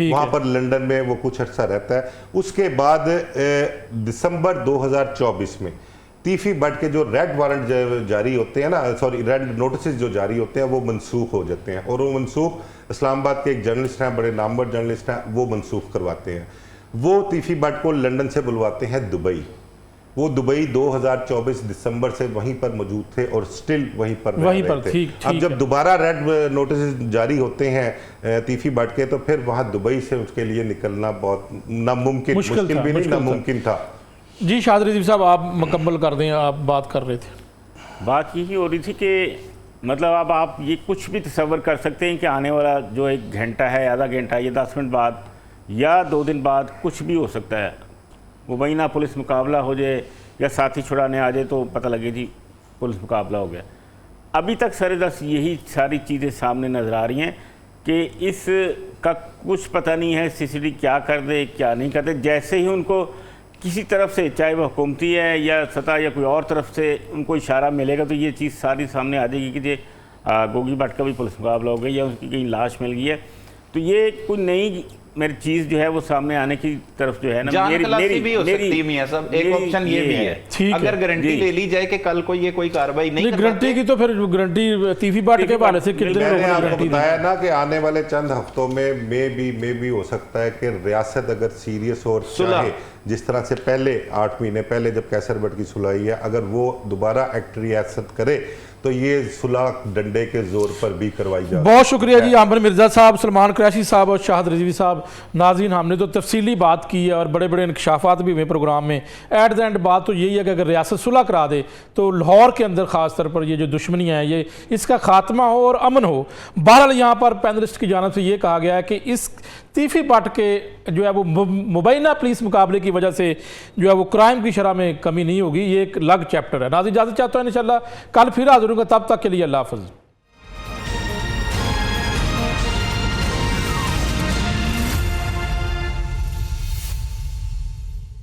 वहां पर लंदन में वो कुछ अर्सा रहता है। उसके बाद दिसंबर 2024 में तीफी भट्ट के जो रेड वारंट जारी होते हैं ना, सॉरी रेड नोटिस जो जारी होते हैं, वो मनसूख हो जाते हैं। और वो मनसूख इस्लामाबाद के एक जर्नलिस्ट हैं, बड़े नामवर जर्नलिस्ट हैं, वो मनसूख करवाते हैं। वो तीफी भट्ट को लंदन से बुलवाते हैं दुबई। वो दुबई 2024 दिसंबर से वहीं पर मौजूद थे और स्टिल वहीं पर थे। अब जब दोबारा रेड नोटिस जारी होते हैं तीफी भट्ट के, तो फिर वहां दुबई से उसके लिए निकलना बहुत नामुमकिन, मुश्किल भी नहीं, नामुमकिन था। जी शाहिद रिजवी साहब, आप मुकम्मल कर दें, आप बात कर रहे थे। बात यही हो रही थी कि मतलब अब आप ये कुछ भी तसव्वुर कर सकते हैं कि आने वाला जो 1 घंटा है, आधा घंटा, या 10 मिनट बाद या 2 दिन बाद कुछ भी हो सकता है। मुबैना पुलिस मुकाबला हो जाए या साथी छुड़ाने आ जाए तो पता लगे जी पुलिस मुकाबला हो गया। अभी तक सरदस यही सारी चीज़ें सामने नज़र आ रही हैं कि इसका कुछ पता नहीं है सीसीडी क्या कर दे क्या नहीं कर दे। जैसे ही उनको किसी तरफ से, चाहे वह हुकूमती है या सत्ता या कोई और तरफ से, उनको इशारा मिलेगा तो ये चीज़ सारी सामने आ जाएगी कि ये गोगी भट्ट का भी पुलिस मुकाबला हो गया या उसकी कहीं लाश मिल गई है। तो ये कोई नई मेरी चीज़ जो है वो सामने आने की तरफ जो है ना, मेरी भी हो सकती है मियां साहब। एक ऑप्शन ये भी है, अगर गारंटी ले ली जाए कि कल को ये कोई कार्रवाई नहीं कर गारंटी की, तो फिर गारंटी तीफी भट्ट के हवाले से कितने मैंने आपको बताया ना कि आने वाले चंद हफ्तों में मे भी हो सकता है कि रियासत अगर सीरियस और चाहे, जिस तरह से पहले 8 महीने पहले जब कैसर भट्ट की सुलह हुई है, अगर वो दोबारा एक्ट रियासत करे तो ये सुलह डंडे के जोर पर भी करवाई जाए। बहुत शुक्रिया जी आमिर मिर्ज़ा साहब, सलमान कुरैशी साहब और शाहिद रिजवी साहब। नाज़रीन, हमने तो तफसीली बात की है और बड़े बड़े इंकशाफात भी हुए प्रोग्राम में। एट द एंड बात तो यही है कि अगर रियासत सुलह करा दे तो लाहौर के अंदर ख़ास तौर पर ये जो दुश्मनियाँ हैं ये इसका खात्मा हो और अमन हो। बहरहाल यहाँ पर पैनलिस्ट की जानिब से ये कहा गया है कि इस तीफी भट्ट के जो है वो मुबैना पुलिस मुकाबले की वजह से जो है वो क्राइम की शरह में कमी नहीं होगी। ये एक अलग चैप्टर है। नाज़रीन, इजाज़त चाहता हूँ, इंशाल्लाह कल फिर हाज़िर होगा। तब तक के लिए अल्लाह हाफ़िज़।